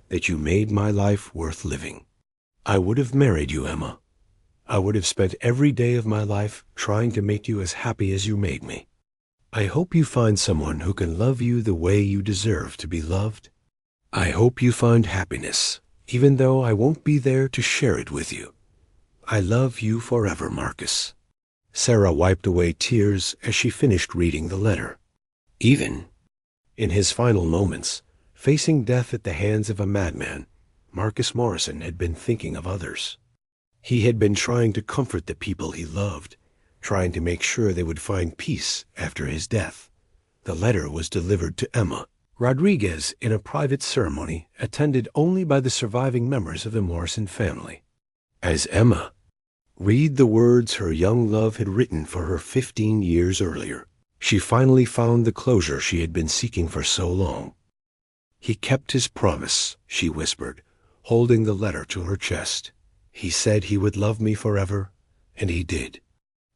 that you made my life worth living. I would have married you, Emma. I would have spent every day of my life trying to make you as happy as you made me. I hope you find someone who can love you the way you deserve to be loved. I hope you find happiness, even though I won't be there to share it with you. I love you forever, Marcus. Sarah wiped away tears as she finished reading the letter. Even in his final moments, facing death at the hands of a madman, Marcus Morrison had been thinking of others. He had been trying to comfort the people he loved, trying to make sure they would find peace after his death. The letter was delivered to Emma Rodriguez in a private ceremony attended only by the surviving members of the Morrison family. As Emma read the words her young love had written for her 15 years earlier, she finally found the closure she had been seeking for so long. He kept his promise, she whispered, holding the letter to her chest. He said he would love me forever, and he did.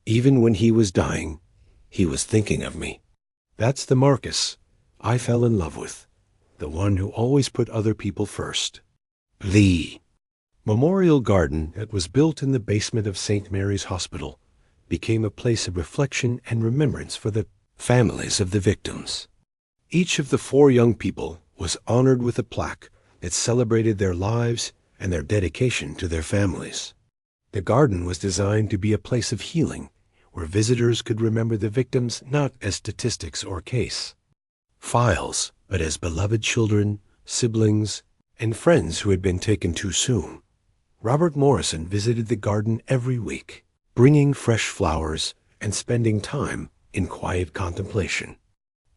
Even when he was dying, he was thinking of me. That's the Marcus I fell in love with, the one who always put other people first. The memorial garden that was built in the basement of St. Mary's Hospital became a place of reflection and remembrance for the families of the victims. Each of the 4 young people was honored with a plaque that celebrated their lives and their dedication to their families. The garden was designed to be a place of healing, where visitors could remember the victims not as statistics or case files, but as beloved children, siblings, and friends who had been taken too soon. Robert Morrison visited the garden every week, bringing fresh flowers and spending time in quiet contemplation.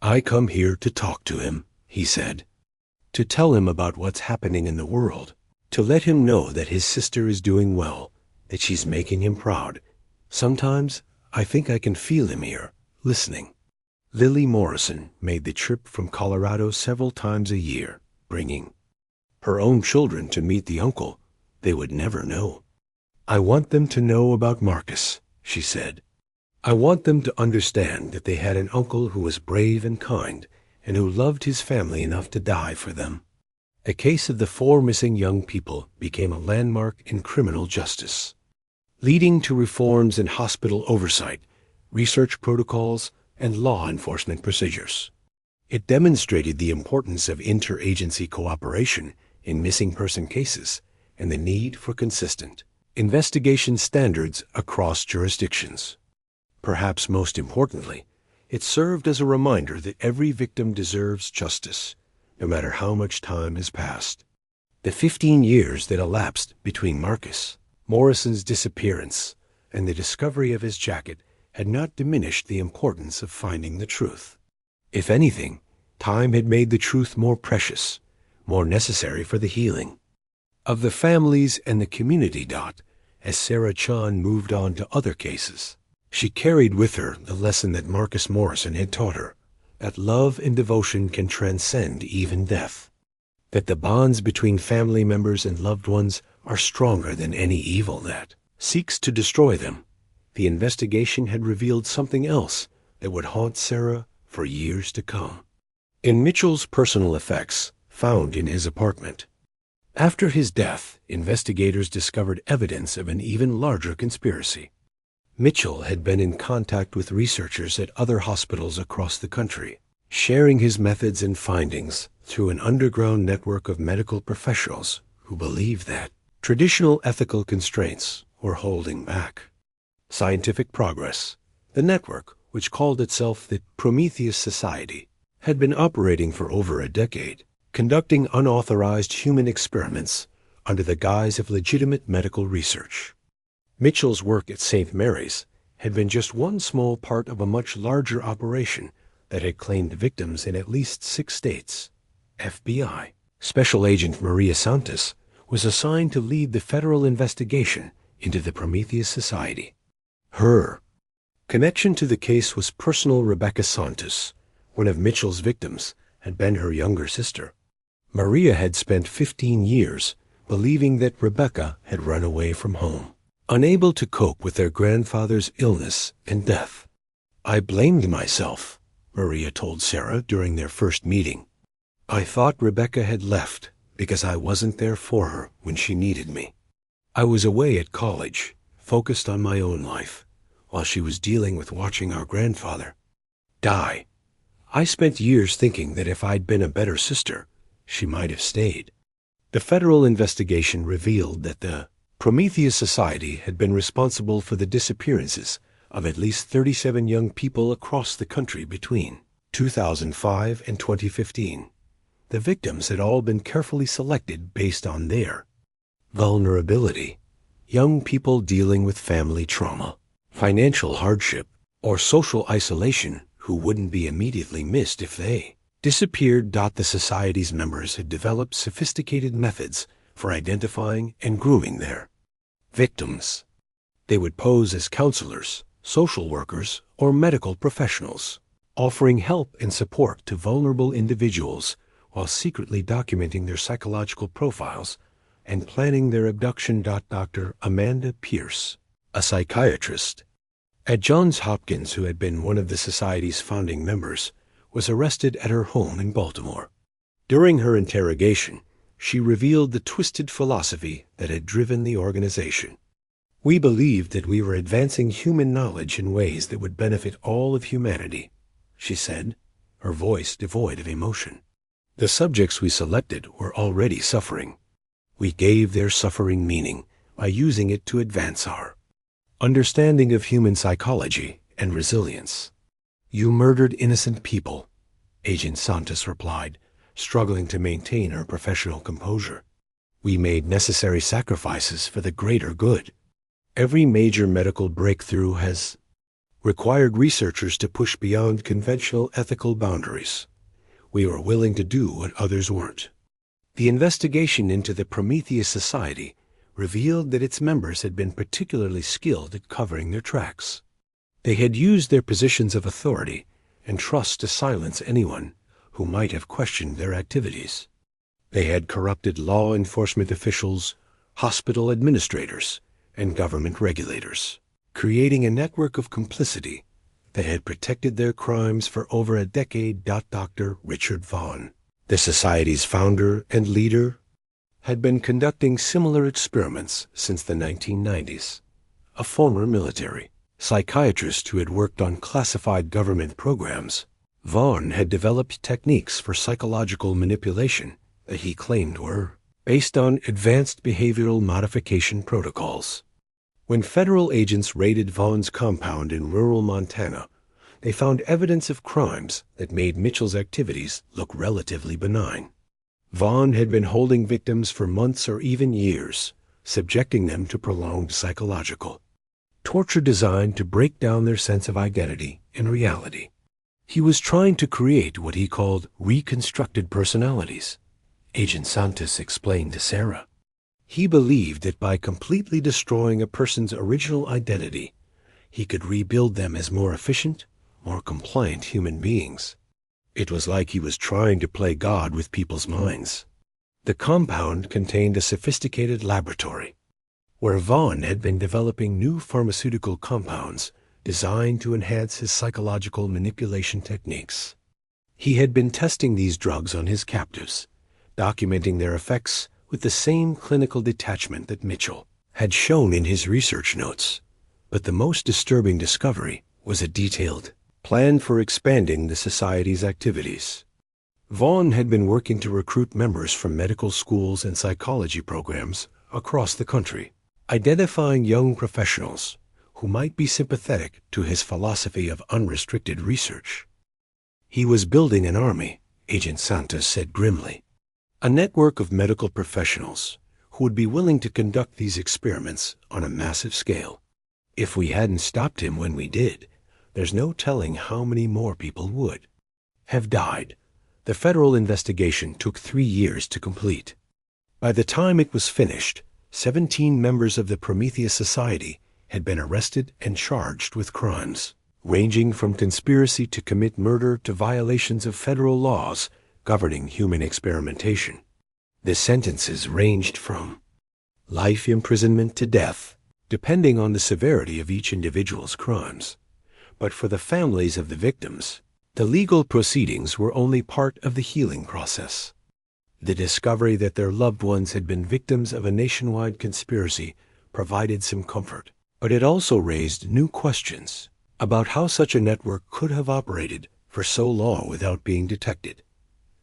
I come here to talk to him, he said, to tell him about what's happening in the world, to let him know that his sister is doing well, that she's making him proud. Sometimes I think I can feel him here, listening. Lily Morrison made the trip from Colorado several times a year, bringing her own children to meet the uncle they would never know. I want them to know about Marcus, she said. I want them to understand that they had an uncle who was brave and kind, and who loved his family enough to die for them. The case of the 4 missing young people became a landmark in criminal justice, leading to reforms in hospital oversight, research protocols, and law enforcement procedures. It demonstrated the importance of interagency cooperation in missing person cases and the need for consistent investigation standards across jurisdictions. Perhaps most importantly, it served as a reminder that every victim deserves justice, no matter how much time has passed. The 15 years that elapsed between Marcus Morrison's disappearance and the discovery of his jacket had not diminished the importance of finding the truth. If anything, time had made the truth more precious, more necessary for the healing of the families and the community. As Sarah Chan moved on to other cases, she carried with her the lesson that Marcus Morrison had taught her, that love and devotion can transcend even death, that the bonds between family members and loved ones are stronger than any evil that seeks to destroy them. The investigation had revealed something else that would haunt Sarah for years to come. In Mitchell's personal effects found in his apartment. After his death, investigators discovered evidence of an even larger conspiracy. Mitchell had been in contact with researchers at other hospitals across the country, sharing his methods and findings through an underground network of medical professionals who believed that traditional ethical constraints were holding back scientific progress. The network, which called itself the Prometheus Society, had been operating for over a decade, conducting unauthorized human experiments under the guise of legitimate medical research. Mitchell's work at St. Mary's had been just one small part of a much larger operation that had claimed victims in at least 6 states. FBI Special Agent Maria Santos was assigned to lead the federal investigation into the Prometheus Society. Her connection to the case was personal. Rebecca Santos, one of Mitchell's victims, had been her younger sister. Maria had spent 15 years believing that Rebecca had run away from home, unable to cope with their grandfather's illness and death. "I blamed myself," Maria told Sarah during their first meeting. "I thought Rebecca had left because I wasn't there for her when she needed me. I was away at college, focused on my own life, while she was dealing with watching our grandfather die. I spent years thinking that if I'd been a better sister, she might have stayed." The federal investigation revealed that the Prometheus Society had been responsible for the disappearances of at least 37 young people across the country between 2005 and 2015. The victims had all been carefully selected based on their vulnerability: young people dealing with family trauma, financial hardship, or social isolation who wouldn't be immediately missed if they disappeared. The Society's members had developed sophisticated methods for identifying and grooming their victims. They would pose as counselors, social workers, or medical professionals, offering help and support to vulnerable individuals while secretly documenting their psychological profiles and planning their abduction. Dr. Amanda Pierce, a psychiatrist at Johns Hopkins who had been one of the Society's founding members, was arrested at her home in Baltimore. During her interrogation, she revealed the twisted philosophy that had driven the organization. "We believed that we were advancing human knowledge in ways that would benefit all of humanity," she said, her voice devoid of emotion. "The subjects we selected were already suffering. We gave their suffering meaning by using it to advance our understanding of human psychology and resilience." "You murdered innocent people," Agent Santos replied, struggling to maintain her professional composure. "We made necessary sacrifices for the greater good. Every major medical breakthrough has required researchers to push beyond conventional ethical boundaries. We were willing to do what others weren't." The investigation into the Prometheus Society revealed that its members had been particularly skilled at covering their tracks. They had used their positions of authority and trust to silence anyone who might have questioned their activities. They had corrupted law enforcement officials, hospital administrators, and government regulators, creating a network of complicity that had protected their crimes for over a decade. Dr. Richard Vaughn, the Society's founder and leader, had been conducting similar experiments since the 1990s. A former military psychiatrist who had worked on classified government programs, Vaughn had developed techniques for psychological manipulation that he claimed were based on advanced behavioral modification protocols. When federal agents raided Vaughn's compound in rural Montana, they found evidence of crimes that made Mitchell's activities look relatively benign. Vaughn had been holding victims for months or even years, subjecting them to prolonged psychological torture designed to break down their sense of identity and reality. He was trying to create what he called reconstructed personalities, Agent Santos explained to Sarah. He believed that by completely destroying a person's original identity, he could rebuild them as more efficient, more compliant human beings. It was like he was trying to play God with people's minds. The compound contained a sophisticated laboratory where Vaughn had been developing new pharmaceutical compounds designed to enhance his psychological manipulation techniques. He had been testing these drugs on his captives, documenting their effects with the same clinical detachment that Mitchell had shown in his research notes. But the most disturbing discovery was a detailed plan for expanding the Society's activities. Vaughn had been working to recruit members from medical schools and psychology programs across the country, identifying young professionals who might be sympathetic to his philosophy of unrestricted research. He was building an army, Agent Santos said grimly, a network of medical professionals who would be willing to conduct these experiments on a massive scale. If we hadn't stopped him when we did, there's no telling how many more people would have died. The federal investigation took 3 years to complete. By the time it was finished, 17 members of the Prometheus Society had been arrested and charged with crimes, ranging from conspiracy to commit murder to violations of federal laws governing human experimentation. The sentences ranged from life imprisonment to death, depending on the severity of each individual's crimes. But for the families of the victims, the legal proceedings were only part of the healing process. The discovery that their loved ones had been victims of a nationwide conspiracy provided some comfort, but it also raised new questions about how such a network could have operated for so long without being detected.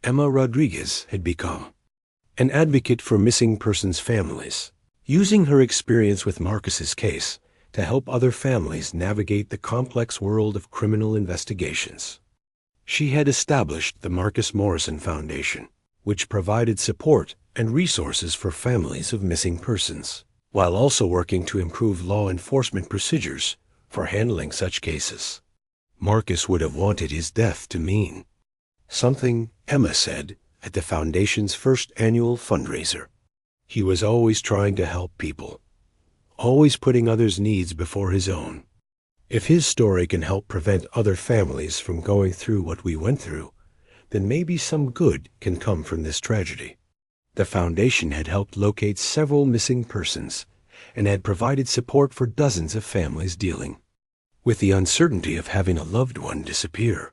Emma Rodriguez had become an advocate for missing persons' families, using her experience with Marcus's case to help other families navigate the complex world of criminal investigations. She had established the Marcus Morrison Foundation, which provided support and resources for families of missing persons, while also working to improve law enforcement procedures for handling such cases. Marcus would have wanted his death to mean something, Emma said at the Foundation's first annual fundraiser. He was always trying to help people, always putting others' needs before his own. If his story can help prevent other families from going through what we went through, then maybe some good can come from this tragedy. The Foundation had helped locate several missing persons and had provided support for dozens of families dealing with the uncertainty of having a loved one disappear.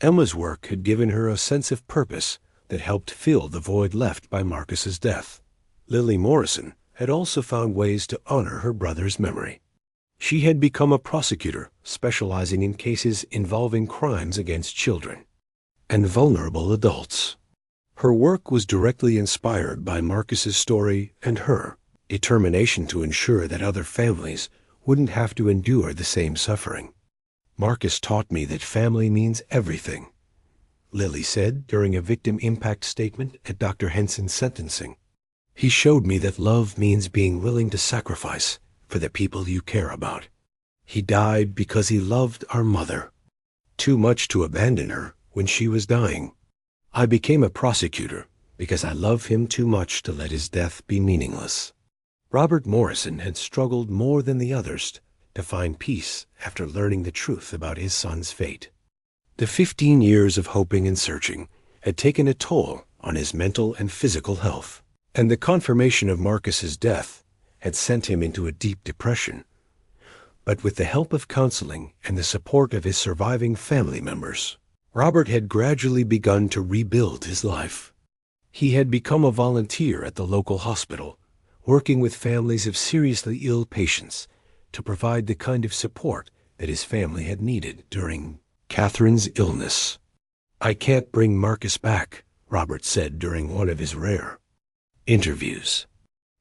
Emma's work had given her a sense of purpose that helped fill the void left by Marcus's death. Lily Morrison had also found ways to honor her brother's memory. She had become a prosecutor specializing in cases involving crimes against children and vulnerable adults. Her work was directly inspired by Marcus's story and her determination to ensure that other families wouldn't have to endure the same suffering. Marcus taught me that family means everything, Lily said during a victim impact statement at Dr. Henson's sentencing. He showed me that love means being willing to sacrifice for the people you care about. He died because he loved our mother too much to abandon her when she was dying. I became a prosecutor because I love him too much to let his death be meaningless. Robert Morrison had struggled more than the others to find peace after learning the truth about his son's fate. The 15 years of hoping and searching had taken a toll on his mental and physical health, and the confirmation of Marcus's death had sent him into a deep depression. But with the help of counseling and the support of his surviving family members, Robert had gradually begun to rebuild his life. He had become a volunteer at the local hospital, working with families of seriously ill patients to provide the kind of support that his family had needed during Catherine's illness. "I can't bring Marcus back," Robert said during one of his rare interviews,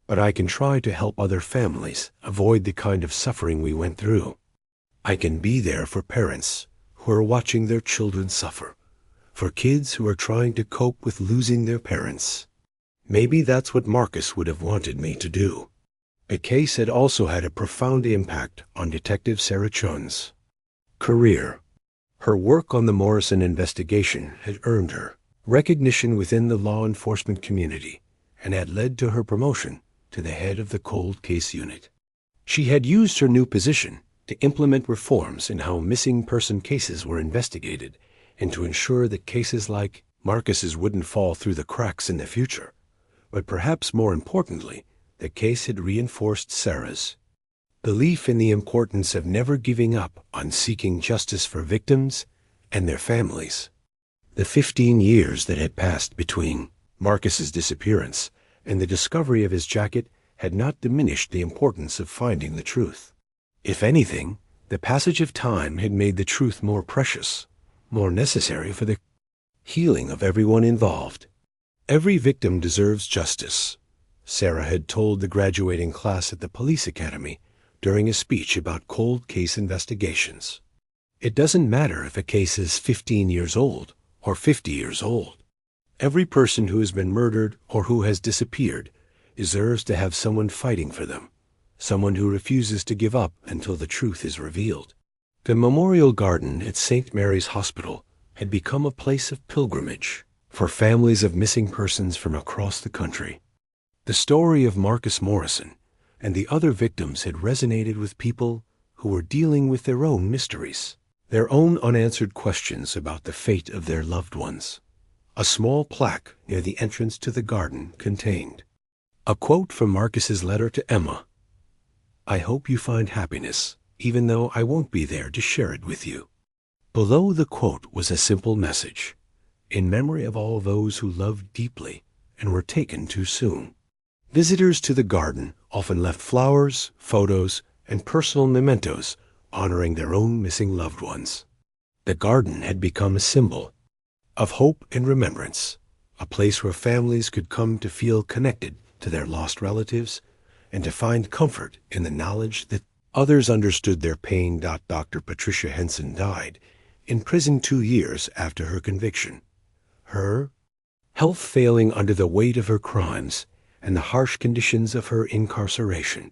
"but I can try to help other families avoid the kind of suffering we went through. I can be there for parents who are watching their children suffer, for kids who are trying to cope with losing their parents." Maybe that's what Marcus would have wanted me to do. The case had also had a profound impact on Detective Sarah Chun's career. Her work on the Morrison investigation had earned her recognition within the law enforcement community and had led to her promotion to the head of the cold case unit. She had used her new position to implement reforms in how missing person cases were investigated and to ensure that cases like Marcus's wouldn't fall through the cracks in the future. But perhaps more importantly, the case had reinforced Sarah's belief in the importance of never giving up on seeking justice for victims and their families. The 15 years that had passed between Marcus's disappearance and the discovery of his jacket had not diminished the importance of finding the truth. If anything, the passage of time had made the truth more precious, more necessary for the healing of everyone involved. Every victim deserves justice, Sarah had told the graduating class at the police academy during a speech about cold case investigations. It doesn't matter if a case is 15 years old or 50 years old. Every person who has been murdered or who has disappeared deserves to have someone fighting for them, someone who refuses to give up until the truth is revealed. The memorial garden at St. Mary's Hospital had become a place of pilgrimage for families of missing persons from across the country. The story of Marcus Morrison and the other victims had resonated with people who were dealing with their own mysteries, their own unanswered questions about the fate of their loved ones. A small plaque near the entrance to the garden contained a quote from Marcus's letter to Emma. "I hope you find happiness, even though I won't be there to share it with you." Below the quote was a simple message, in memory of all those who loved deeply and were taken too soon. Visitors to the garden often left flowers, photos, and personal mementos honoring their own missing loved ones. The garden had become a symbol of hope and remembrance, a place where families could come to feel connected to their lost relatives and to find comfort in the knowledge that others understood their pain. Dr. Patricia Henson died in prison 2 years after her conviction, her health failing under the weight of her crimes and the harsh conditions of her incarceration.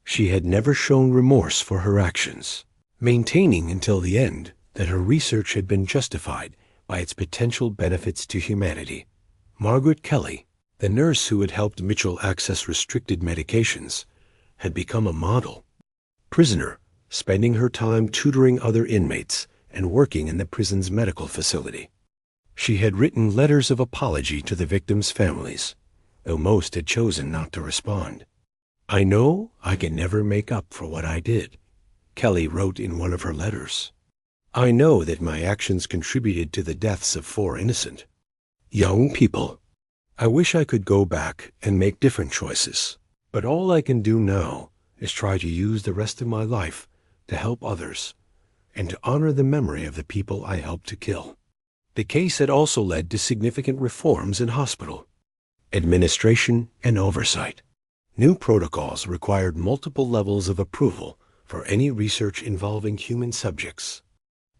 She had never shown remorse for her actions, maintaining until the end that her research had been justified by its potential benefits to humanity. Margaret Kelly, the nurse who had helped Mitchell access restricted medications, had become a model prisoner, spending her time tutoring other inmates and working in the prison's medical facility. She had written letters of apology to the victims' families, though most had chosen not to respond. "I know I can never make up for what I did," Kelly wrote in one of her letters. "I know that my actions contributed to the deaths of 4 innocent young people. I wish I could go back and make different choices, but all I can do now is try to use the rest of my life to help others and to honor the memory of the people I helped to kill." The case had also led to significant reforms in hospital administration and oversight. New protocols required multiple levels of approval for any research involving human subjects,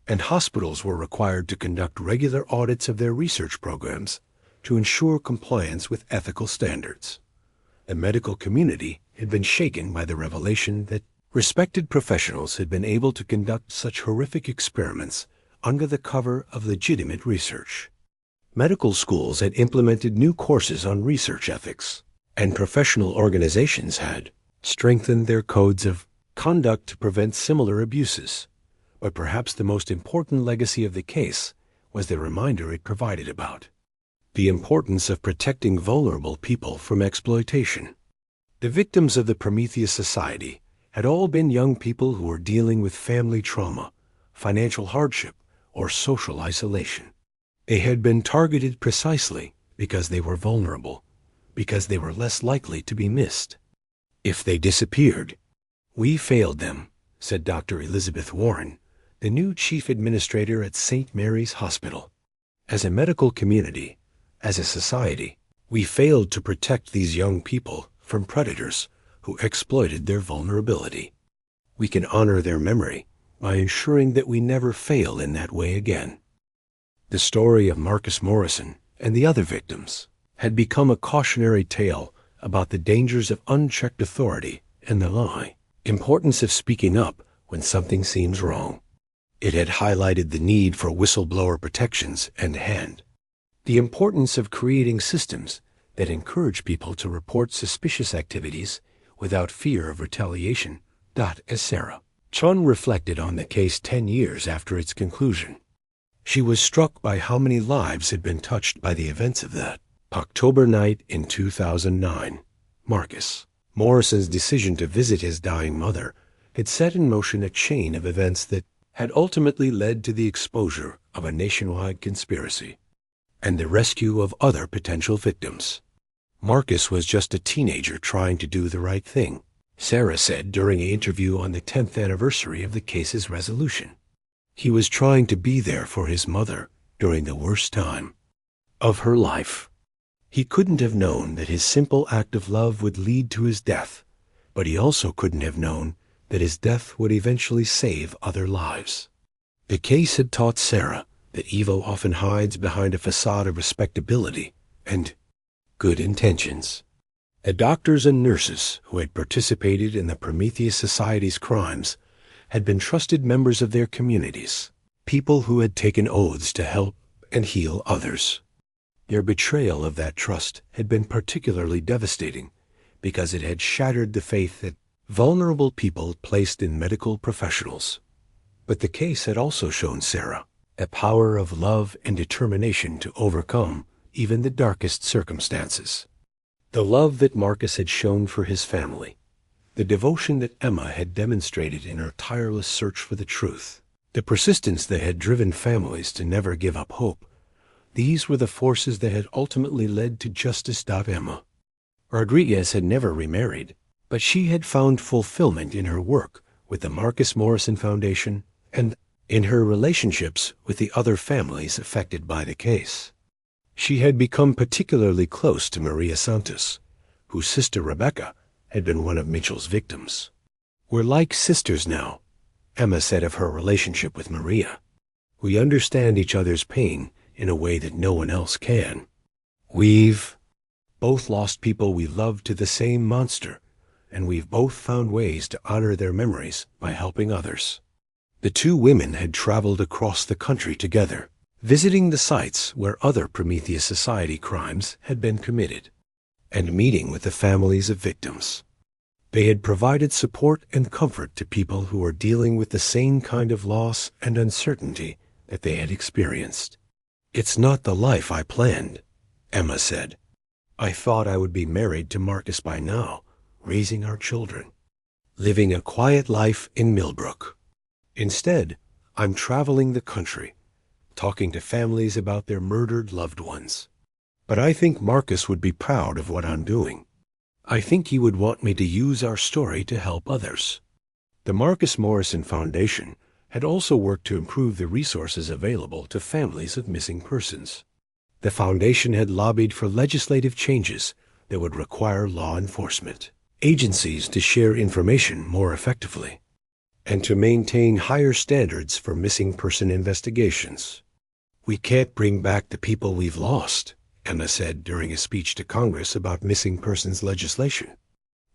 and hospitals were required to conduct regular audits of their research programs to ensure compliance with ethical standards. The medical community had been shaken by the revelation that respected professionals had been able to conduct such horrific experiments under the cover of legitimate research. Medical schools had implemented new courses on research ethics, and professional organizations had strengthened their codes of conduct to prevent similar abuses. But perhaps the most important legacy of the case was the reminder it provided about the importance of protecting vulnerable people from exploitation. The victims of the Prometheus Society had all been young people who were dealing with family trauma, financial hardship, or social isolation. They had been targeted precisely because they were vulnerable, because they were less likely to be missed. If they disappeared, we failed them, said Dr. Elizabeth Warren, the new chief administrator at St. Mary's Hospital. As a medical community, as a society, we failed to protect these young people from predators who exploited their vulnerability. We can honor their memory by ensuring that we never fail in that way again. The story of Marcus Morrison and the other victims had become a cautionary tale about the dangers of unchecked authority and the importance of speaking up when something seems wrong. It had highlighted the need for whistleblower protections and the importance of creating systems that encourage people to report suspicious activities without fear of retaliation. As Sarah Chun reflected on the case 10 years after its conclusion, she was struck by how many lives had been touched by the events of that October night in 2009. Marcus Morrison's decision to visit his dying mother had set in motion a chain of events that had ultimately led to the exposure of a nationwide conspiracy and the rescue of other potential victims. Marcus was just a teenager trying to do the right thing, Sarah said during an interview on the 10th anniversary of the case's resolution. He was trying to be there for his mother during the worst time of her life. He couldn't have known that his simple act of love would lead to his death, but he also couldn't have known that his death would eventually save other lives. The case had taught Sarah that evil often hides behind a facade of respectability and good intentions. The doctors and nurses who had participated in the Prometheus Society's crimes had been trusted members of their communities, people who had taken oaths to help and heal others. Their betrayal of that trust had been particularly devastating because it had shattered the faith that vulnerable people placed in medical professionals. But the case had also shown Sarah a power of love and determination to overcome even the darkest circumstances. The love that Marcus had shown for his family, the devotion that Emma had demonstrated in her tireless search for the truth, the persistence that had driven families to never give up hope, these were the forces that had ultimately led to Justice. Emma Rodriguez had never remarried, but she had found fulfillment in her work with the Marcus Morrison Foundation and in her relationships with the other families affected by the case. She had become particularly close to Maria Santos, whose sister Rebecca had been one of Mitchell's victims. "We're like sisters now," Emma said of her relationship with Maria. "We understand each other's pain in a way that no one else can. We've both lost people we loved to the same monster, and we've both found ways to honor their memories by helping others." The two women had traveled across the country together, visiting the sites where other Prometheus Society crimes had been committed, and meeting with the families of victims. They had provided support and comfort to people who were dealing with the same kind of loss and uncertainty that they had experienced. "It's not the life I planned," Emma said. "I thought I would be married to Marcus by now, raising our children, living a quiet life in Millbrook. Instead, I'm traveling the country, talking to families about their murdered loved ones. But I think Marcus would be proud of what I'm doing. I think he would want me to use our story to help others." The Marcus Morrison Foundation had also worked to improve the resources available to families of missing persons. The foundation had lobbied for legislative changes that would require law enforcement agencies to share information more effectively, and to maintain higher standards for missing person investigations. "We can't bring back the people we've lost," Emma said during a speech to Congress about missing persons legislation.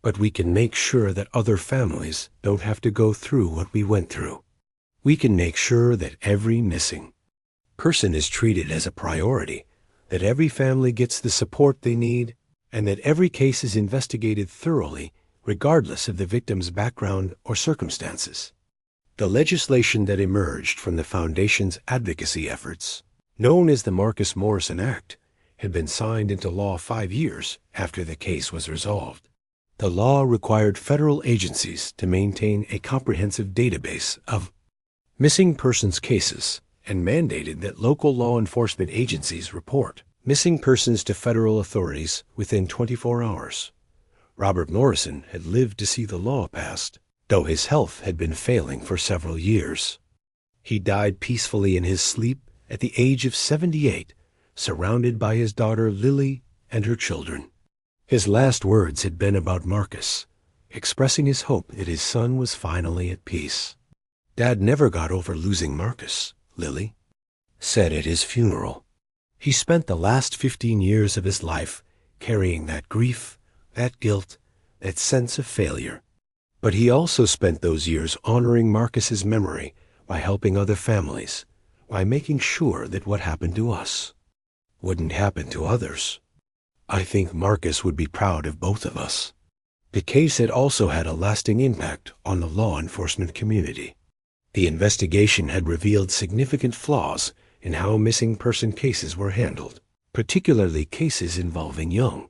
"But we can make sure that other families don't have to go through what we went through. We can make sure that every missing person is treated as a priority, that every family gets the support they need, and that every case is investigated thoroughly, regardless of the victim's background or circumstances." The legislation that emerged from the Foundation's advocacy efforts, known as the Marcus Morrison Act, had been signed into law 5 years after the case was resolved. The law required federal agencies to maintain a comprehensive database of missing persons cases and mandated that local law enforcement agencies report missing persons to federal authorities within 24 hours. Robert Morrison had lived to see the law passed, though his health had been failing for several years. He died peacefully in his sleep at the age of 78, surrounded by his daughter Lily and her children. His last words had been about Marcus, expressing his hope that his son was finally at peace. "Dad never got over losing Marcus," Lily said at his funeral. "He spent the last 15 years of his life carrying that grief, that guilt, that sense of failure. But he also spent those years honoring Marcus's memory by helping other families, by making sure that what happened to us wouldn't happen to others. I think Marcus would be proud of both of us." The case had also had a lasting impact on the law enforcement community. The investigation had revealed significant flaws in how missing person cases were handled, particularly cases involving young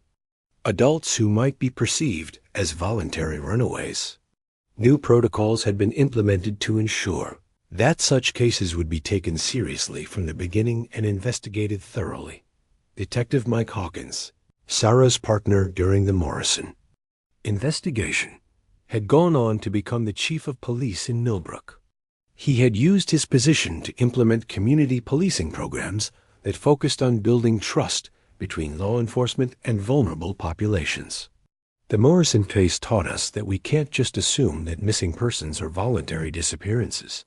adults who might be perceived as voluntary runaways. New protocols had been implemented to ensure that such cases would be taken seriously from the beginning and investigated thoroughly. Detective Mike Hawkins, Sarah's partner during the Morrison investigation, had gone on to become the chief of police in Millbrook. He had used his position to implement community policing programs that focused on building trust between law enforcement and vulnerable populations. The Morrison case taught us that we can't just assume that missing persons are voluntary disappearances,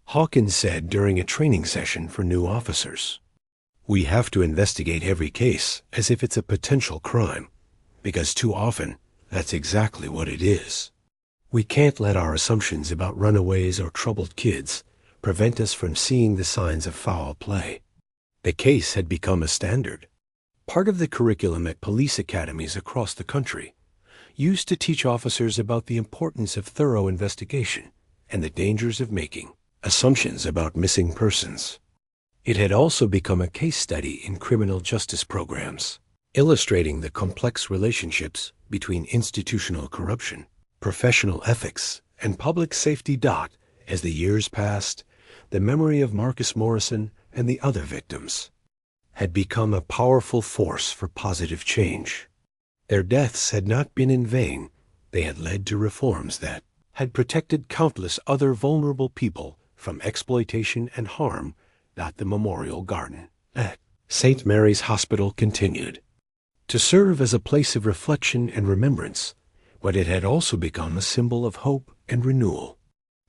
Hawkins said during a training session for new officers. "We have to investigate every case as if it's a potential crime. because too often, that's exactly what it is. We can't let our assumptions about runaways or troubled kids prevent us from seeing the signs of foul play. The case had become a standard. Part of the curriculum at police academies across the country used to teach officers about the importance of thorough investigation and the dangers of making assumptions about missing persons. It had also become a case study in criminal justice programs, illustrating the complex relationships between institutional corruption, professional ethics, and public safety. As the years passed, the memory of Marcus Morrison and the other victims had become a powerful force for positive change. Their deaths had not been in vain. They had led to reforms that had protected countless other vulnerable people from exploitation and harm. The Memorial Garden at St. Mary's Hospital continued to serve as a place of reflection and remembrance, but it had also become a symbol of hope and renewal.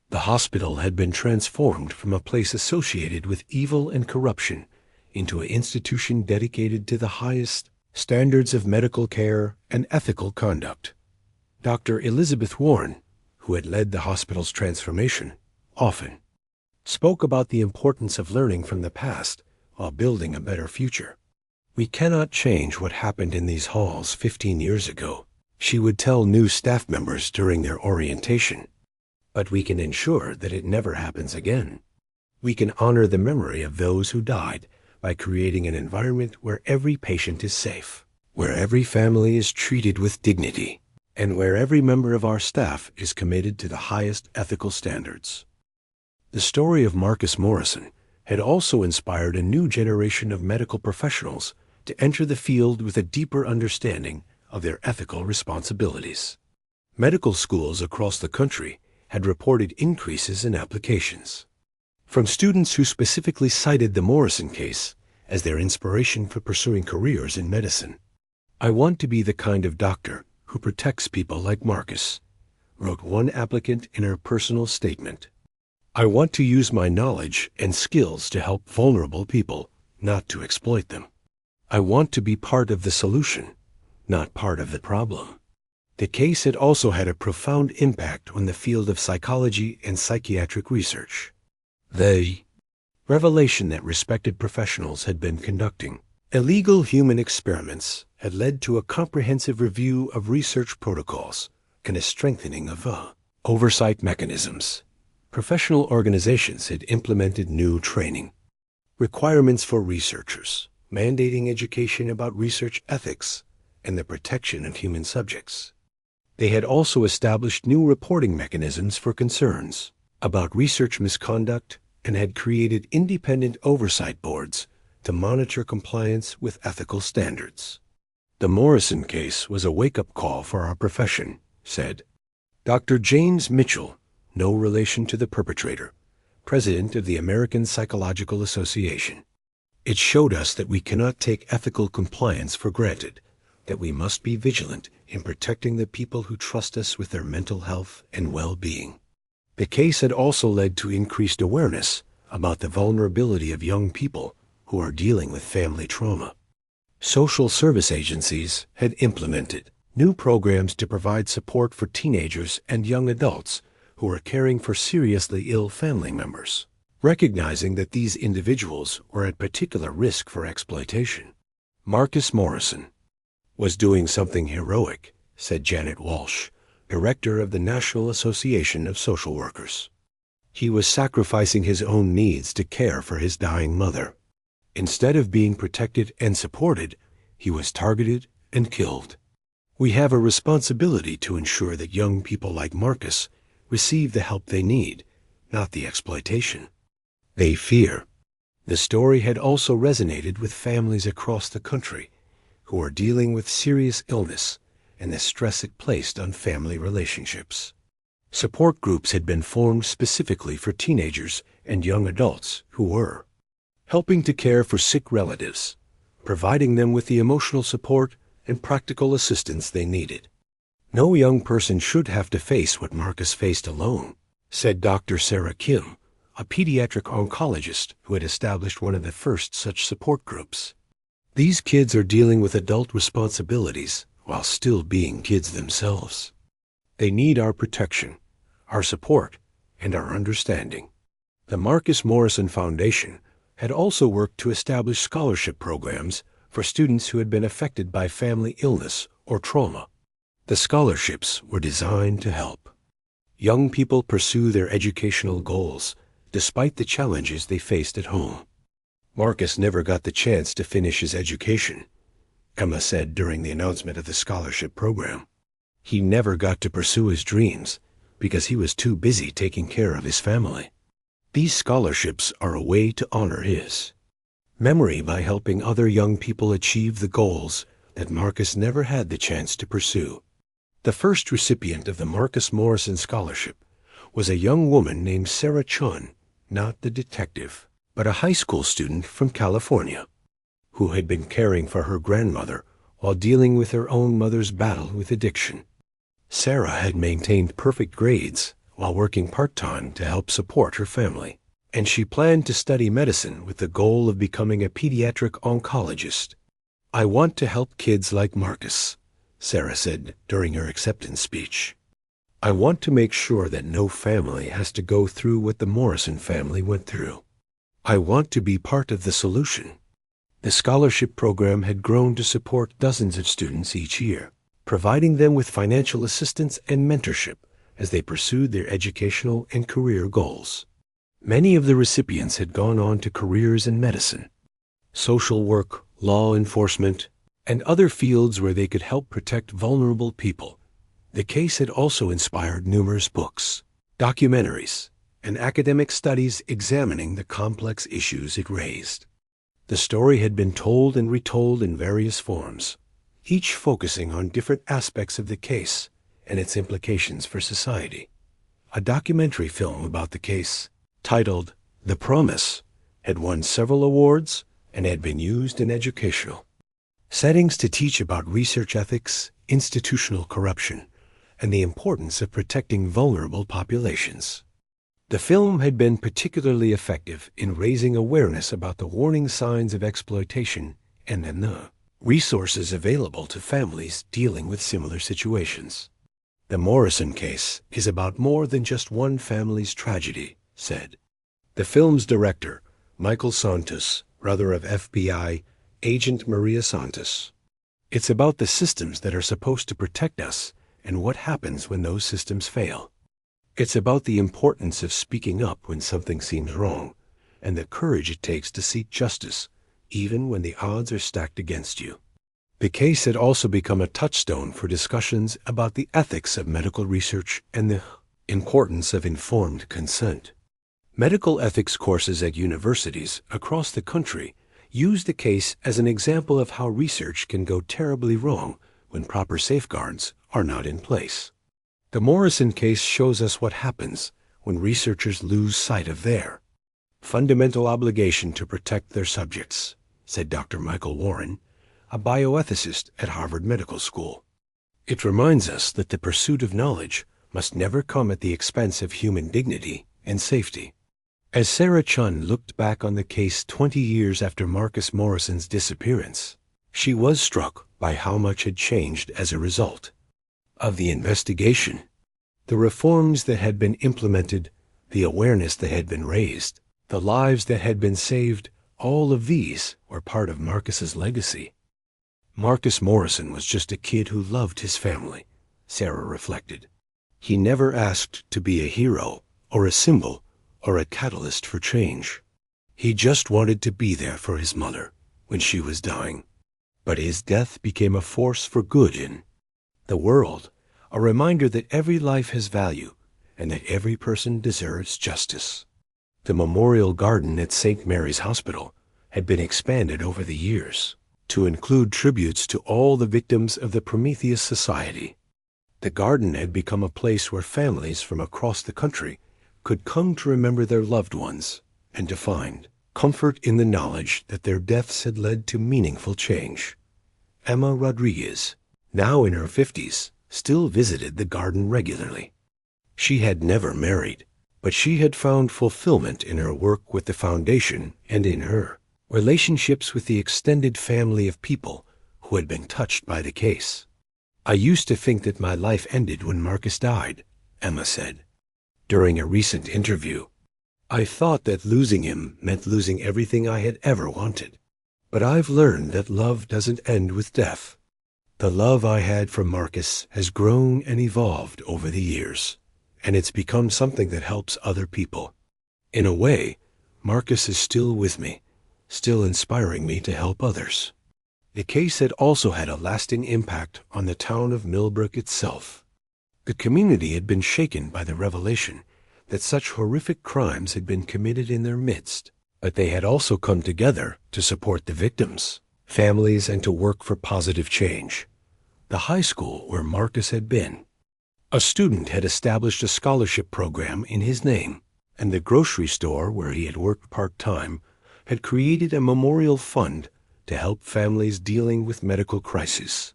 The hospital had been transformed from a place associated with evil and corruption into an institution dedicated to the highest standards of medical care and ethical conduct. Dr. Elizabeth Warren, who had led the hospital's transformation, often spoke about the importance of learning from the past while building a better future. We cannot change what happened in these halls 15 years ago, she would tell new staff members during their orientation. But we can ensure that it never happens again. We can honor the memory of those who died by creating an environment where every patient is safe, where every family is treated with dignity, and where every member of our staff is committed to the highest ethical standards. The story of Marcus Morrison had also inspired a new generation of medical professionals to enter the field with a deeper understanding of their ethical responsibilities. Medical schools across the country had reported increases in applications from students who specifically cited the Morrison case as their inspiration for pursuing careers in medicine. "I want to be the kind of doctor who protects people like Marcus," wrote one applicant in her personal statement. "I want to use my knowledge and skills to help vulnerable people, not to exploit them. I want to be part of the solution, not part of the problem." The case had also had a profound impact on the field of psychology and psychiatric research. The revelation that respected professionals had been conducting illegal human experiments had led to a comprehensive review of research protocols and a strengthening of oversight mechanisms. Professional organizations had implemented new training requirements for researchers, mandating education about research ethics and the protection of human subjects. They had also established new reporting mechanisms for concerns about research misconduct and had created independent oversight boards to monitor compliance with ethical standards. "The Morrison case was a wake-up call for our profession," said Dr. James Mitchell, no relation to the perpetrator, president of the American Psychological Association. "It showed us that we cannot take ethical compliance for granted, that we must be vigilant in protecting the people who trust us with their mental health and well-being." The case had also led to increased awareness about the vulnerability of young people who are dealing with family trauma. Social service agencies had implemented new programs to provide support for teenagers and young adults who are caring for seriously ill family members, recognizing that these individuals were at particular risk for exploitation. Marcus Morrison was doing something heroic, said Janet Walsh, director of the National Association of Social Workers. He was sacrificing his own needs to care for his dying mother. Instead of being protected and supported, he was targeted and killed. We have a responsibility to ensure that young people like Marcus receive the help they need, not the exploitation they fear. The story had also resonated with families across the country who are dealing with serious illness and the stress it placed on family relationships. Support groups had been formed specifically for teenagers and young adults who were helping to care for sick relatives, providing them with the emotional support and practical assistance they needed. "No young person should have to face what Marcus faced alone," said Dr. Sarah Kim, a pediatric oncologist who had established one of the first such support groups. "These kids are dealing with adult responsibilities while still being kids themselves. They need our protection, our support, and our understanding. The Marcus Morrison Foundation had also worked to establish scholarship programs for students who had been affected by family illness or trauma. The scholarships were designed to help young people pursue their educational goals despite the challenges they faced at home. Marcus never got the chance to finish his education, Emma said during the announcement of the scholarship program. He never got to pursue his dreams because he was too busy taking care of his family. These scholarships are a way to honor his memory by helping other young people achieve the goals that Marcus never had the chance to pursue. The first recipient of the Marcus Morrison Scholarship was a young woman named Sarah Chun, not the detective, but a high school student from California, who had been caring for her grandmother while dealing with her own mother's battle with addiction. Sarah had maintained perfect grades while working part-time to help support her family, and she planned to study medicine with the goal of becoming a pediatric oncologist. "I want to help kids like Marcus," Sarah said during her acceptance speech. "I want to make sure that no family has to go through what the Morrison family went through. I want to be part of the solution." The scholarship program had grown to support dozens of students each year, providing them with financial assistance and mentorship as they pursued their educational and career goals. Many of the recipients had gone on to careers in medicine, social work, law enforcement, and other fields where they could help protect vulnerable people. The case had also inspired numerous books, documentaries, and academic studies examining the complex issues it raised. The story had been told and retold in various forms, each focusing on different aspects of the case and its implications for society. A documentary film about the case, titled The Promise, had won several awards and had been used in educational settings to teach about research ethics, institutional corruption, and the importance of protecting vulnerable populations. The film had been particularly effective in raising awareness about the warning signs of exploitation and the resources available to families dealing with similar situations. "The Morrison case is about more than just one family's tragedy," said the film's director, Michael Santos, brother of FBI Agent Maria Santos. "It's about the systems that are supposed to protect us and what happens when those systems fail. It's about the importance of speaking up when something seems wrong and the courage it takes to seek justice, even when the odds are stacked against you." The case had also become a touchstone for discussions about the ethics of medical research and the importance of informed consent. Medical ethics courses at universities across the country use the case as an example of how research can go terribly wrong when proper safeguards are not in place. The Morrison case shows us what happens when researchers lose sight of their fundamental obligation to protect their subjects, said Dr. Michael Warren, a bioethicist at Harvard Medical School. "It reminds us that the pursuit of knowledge must never come at the expense of human dignity and safety." As Sarah Chun looked back on the case 20 years after Marcus Morrison's disappearance, she was struck by how much had changed as a result of the investigation. The reforms that had been implemented, the awareness that had been raised, the lives that had been saved, all of these were part of Marcus's legacy. Marcus Morrison was just a kid who loved his family, Sarah reflected. He never asked to be a hero or a symbol or a catalyst for change. He just wanted to be there for his mother when she was dying. But his death became a force for good in the world, a reminder that every life has value and that every person deserves justice. The memorial garden at St. Mary's Hospital had been expanded over the years to include tributes to all the victims of the Prometheus Society. The garden had become a place where families from across the country could come to remember their loved ones and to find comfort in the knowledge that their deaths had led to meaningful change. Emma Rodriguez, now in her 50s, still visited the garden regularly. She had never married, but she had found fulfillment in her work with the foundation and in her relationships with the extended family of people who had been touched by the case. I used to think that my life ended when Marcus died, Emma said. During a recent interview, I thought that losing him meant losing everything I had ever wanted. But I've learned that love doesn't end with death. The love I had for Marcus has grown and evolved over the years, and it's become something that helps other people. In a way, Marcus is still with me, still inspiring me to help others. The case had also had a lasting impact on the town of Millbrook itself. The community had been shaken by the revelation that such horrific crimes had been committed in their midst, but they had also come together to support the victims, families, and to work for positive change. The high school where Marcus had been, a student had established a scholarship program in his name, and the grocery store where he had worked part-time had created a memorial fund to help families dealing with medical crises.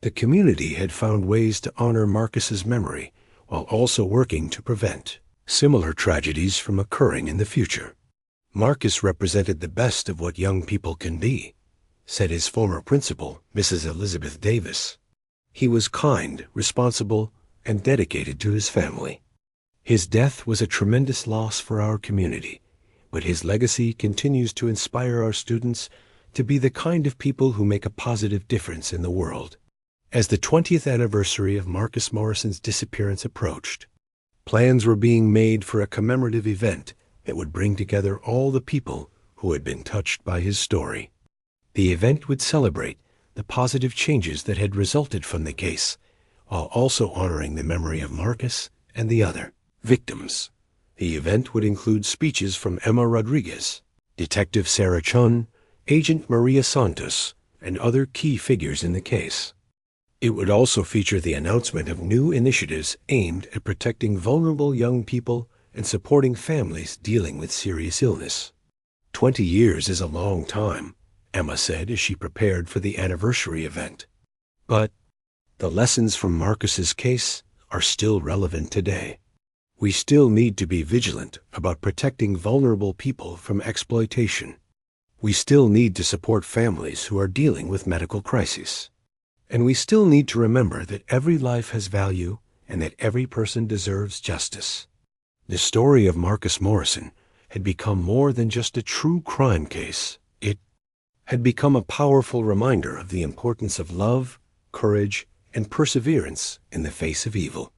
The community had found ways to honor Marcus's memory while also working to prevent similar tragedies from occurring in the future. Marcus represented the best of what young people can be, said his former principal, Mrs. Elizabeth Davis. He was kind, responsible, and dedicated to his family. His death was a tremendous loss for our community, but his legacy continues to inspire our students to be the kind of people who make a positive difference in the world. As the 20th anniversary of Marcus Morrison's disappearance approached, plans were being made for a commemorative event that would bring together all the people who had been touched by his story. The event would celebrate the positive changes that had resulted from the case, while also honoring the memory of Marcus and the other victims. The event would include speeches from Emma Rodriguez, Detective Sarah Chun, Agent Maria Santos, and other key figures in the case. It would also feature the announcement of new initiatives aimed at protecting vulnerable young people and supporting families dealing with serious illness. 20 years is a long time, Emma said as she prepared for the anniversary event. But the lessons from Marcus's case are still relevant today. We still need to be vigilant about protecting vulnerable people from exploitation. We still need to support families who are dealing with medical crises. And we still need to remember that every life has value and that every person deserves justice. The story of Marcus Morrison had become more than just a true crime case. It had become a powerful reminder of the importance of love, courage, and perseverance in the face of evil.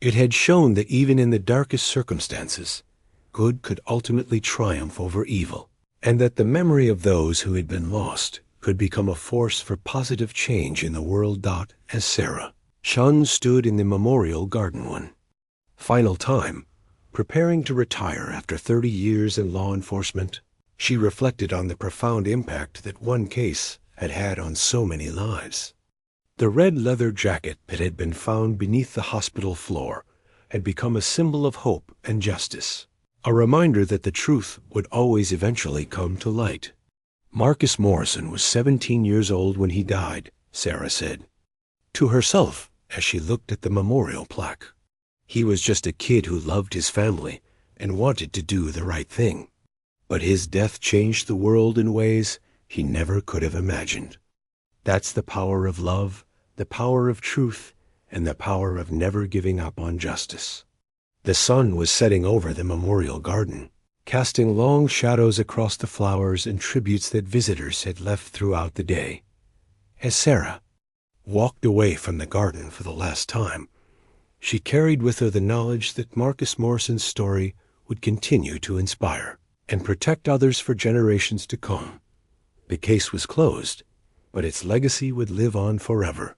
It had shown that even in the darkest circumstances, good could ultimately triumph over evil, and that the memory of those who had been lost could become a force for positive change in the world. As Sarah Chun stood in the memorial garden one final time, preparing to retire after 30 years in law enforcement, she reflected on the profound impact that one case had had on so many lives. The red leather jacket that had been found beneath the hospital floor had become a symbol of hope and justice, a reminder that the truth would always eventually come to light. Marcus Morrison was 17 years old when he died, Sarah said to herself as she looked at the memorial plaque. He was just a kid who loved his family and wanted to do the right thing. But his death changed the world in ways he never could have imagined. That's the power of love, the power of truth, and the power of never giving up on justice. The sun was setting over the memorial garden, casting long shadows across the flowers and tributes that visitors had left throughout the day. As Sarah walked away from the garden for the last time, she carried with her the knowledge that Marcus Morrison's story would continue to inspire and protect others for generations to come. The case was closed, but its legacy would live on forever.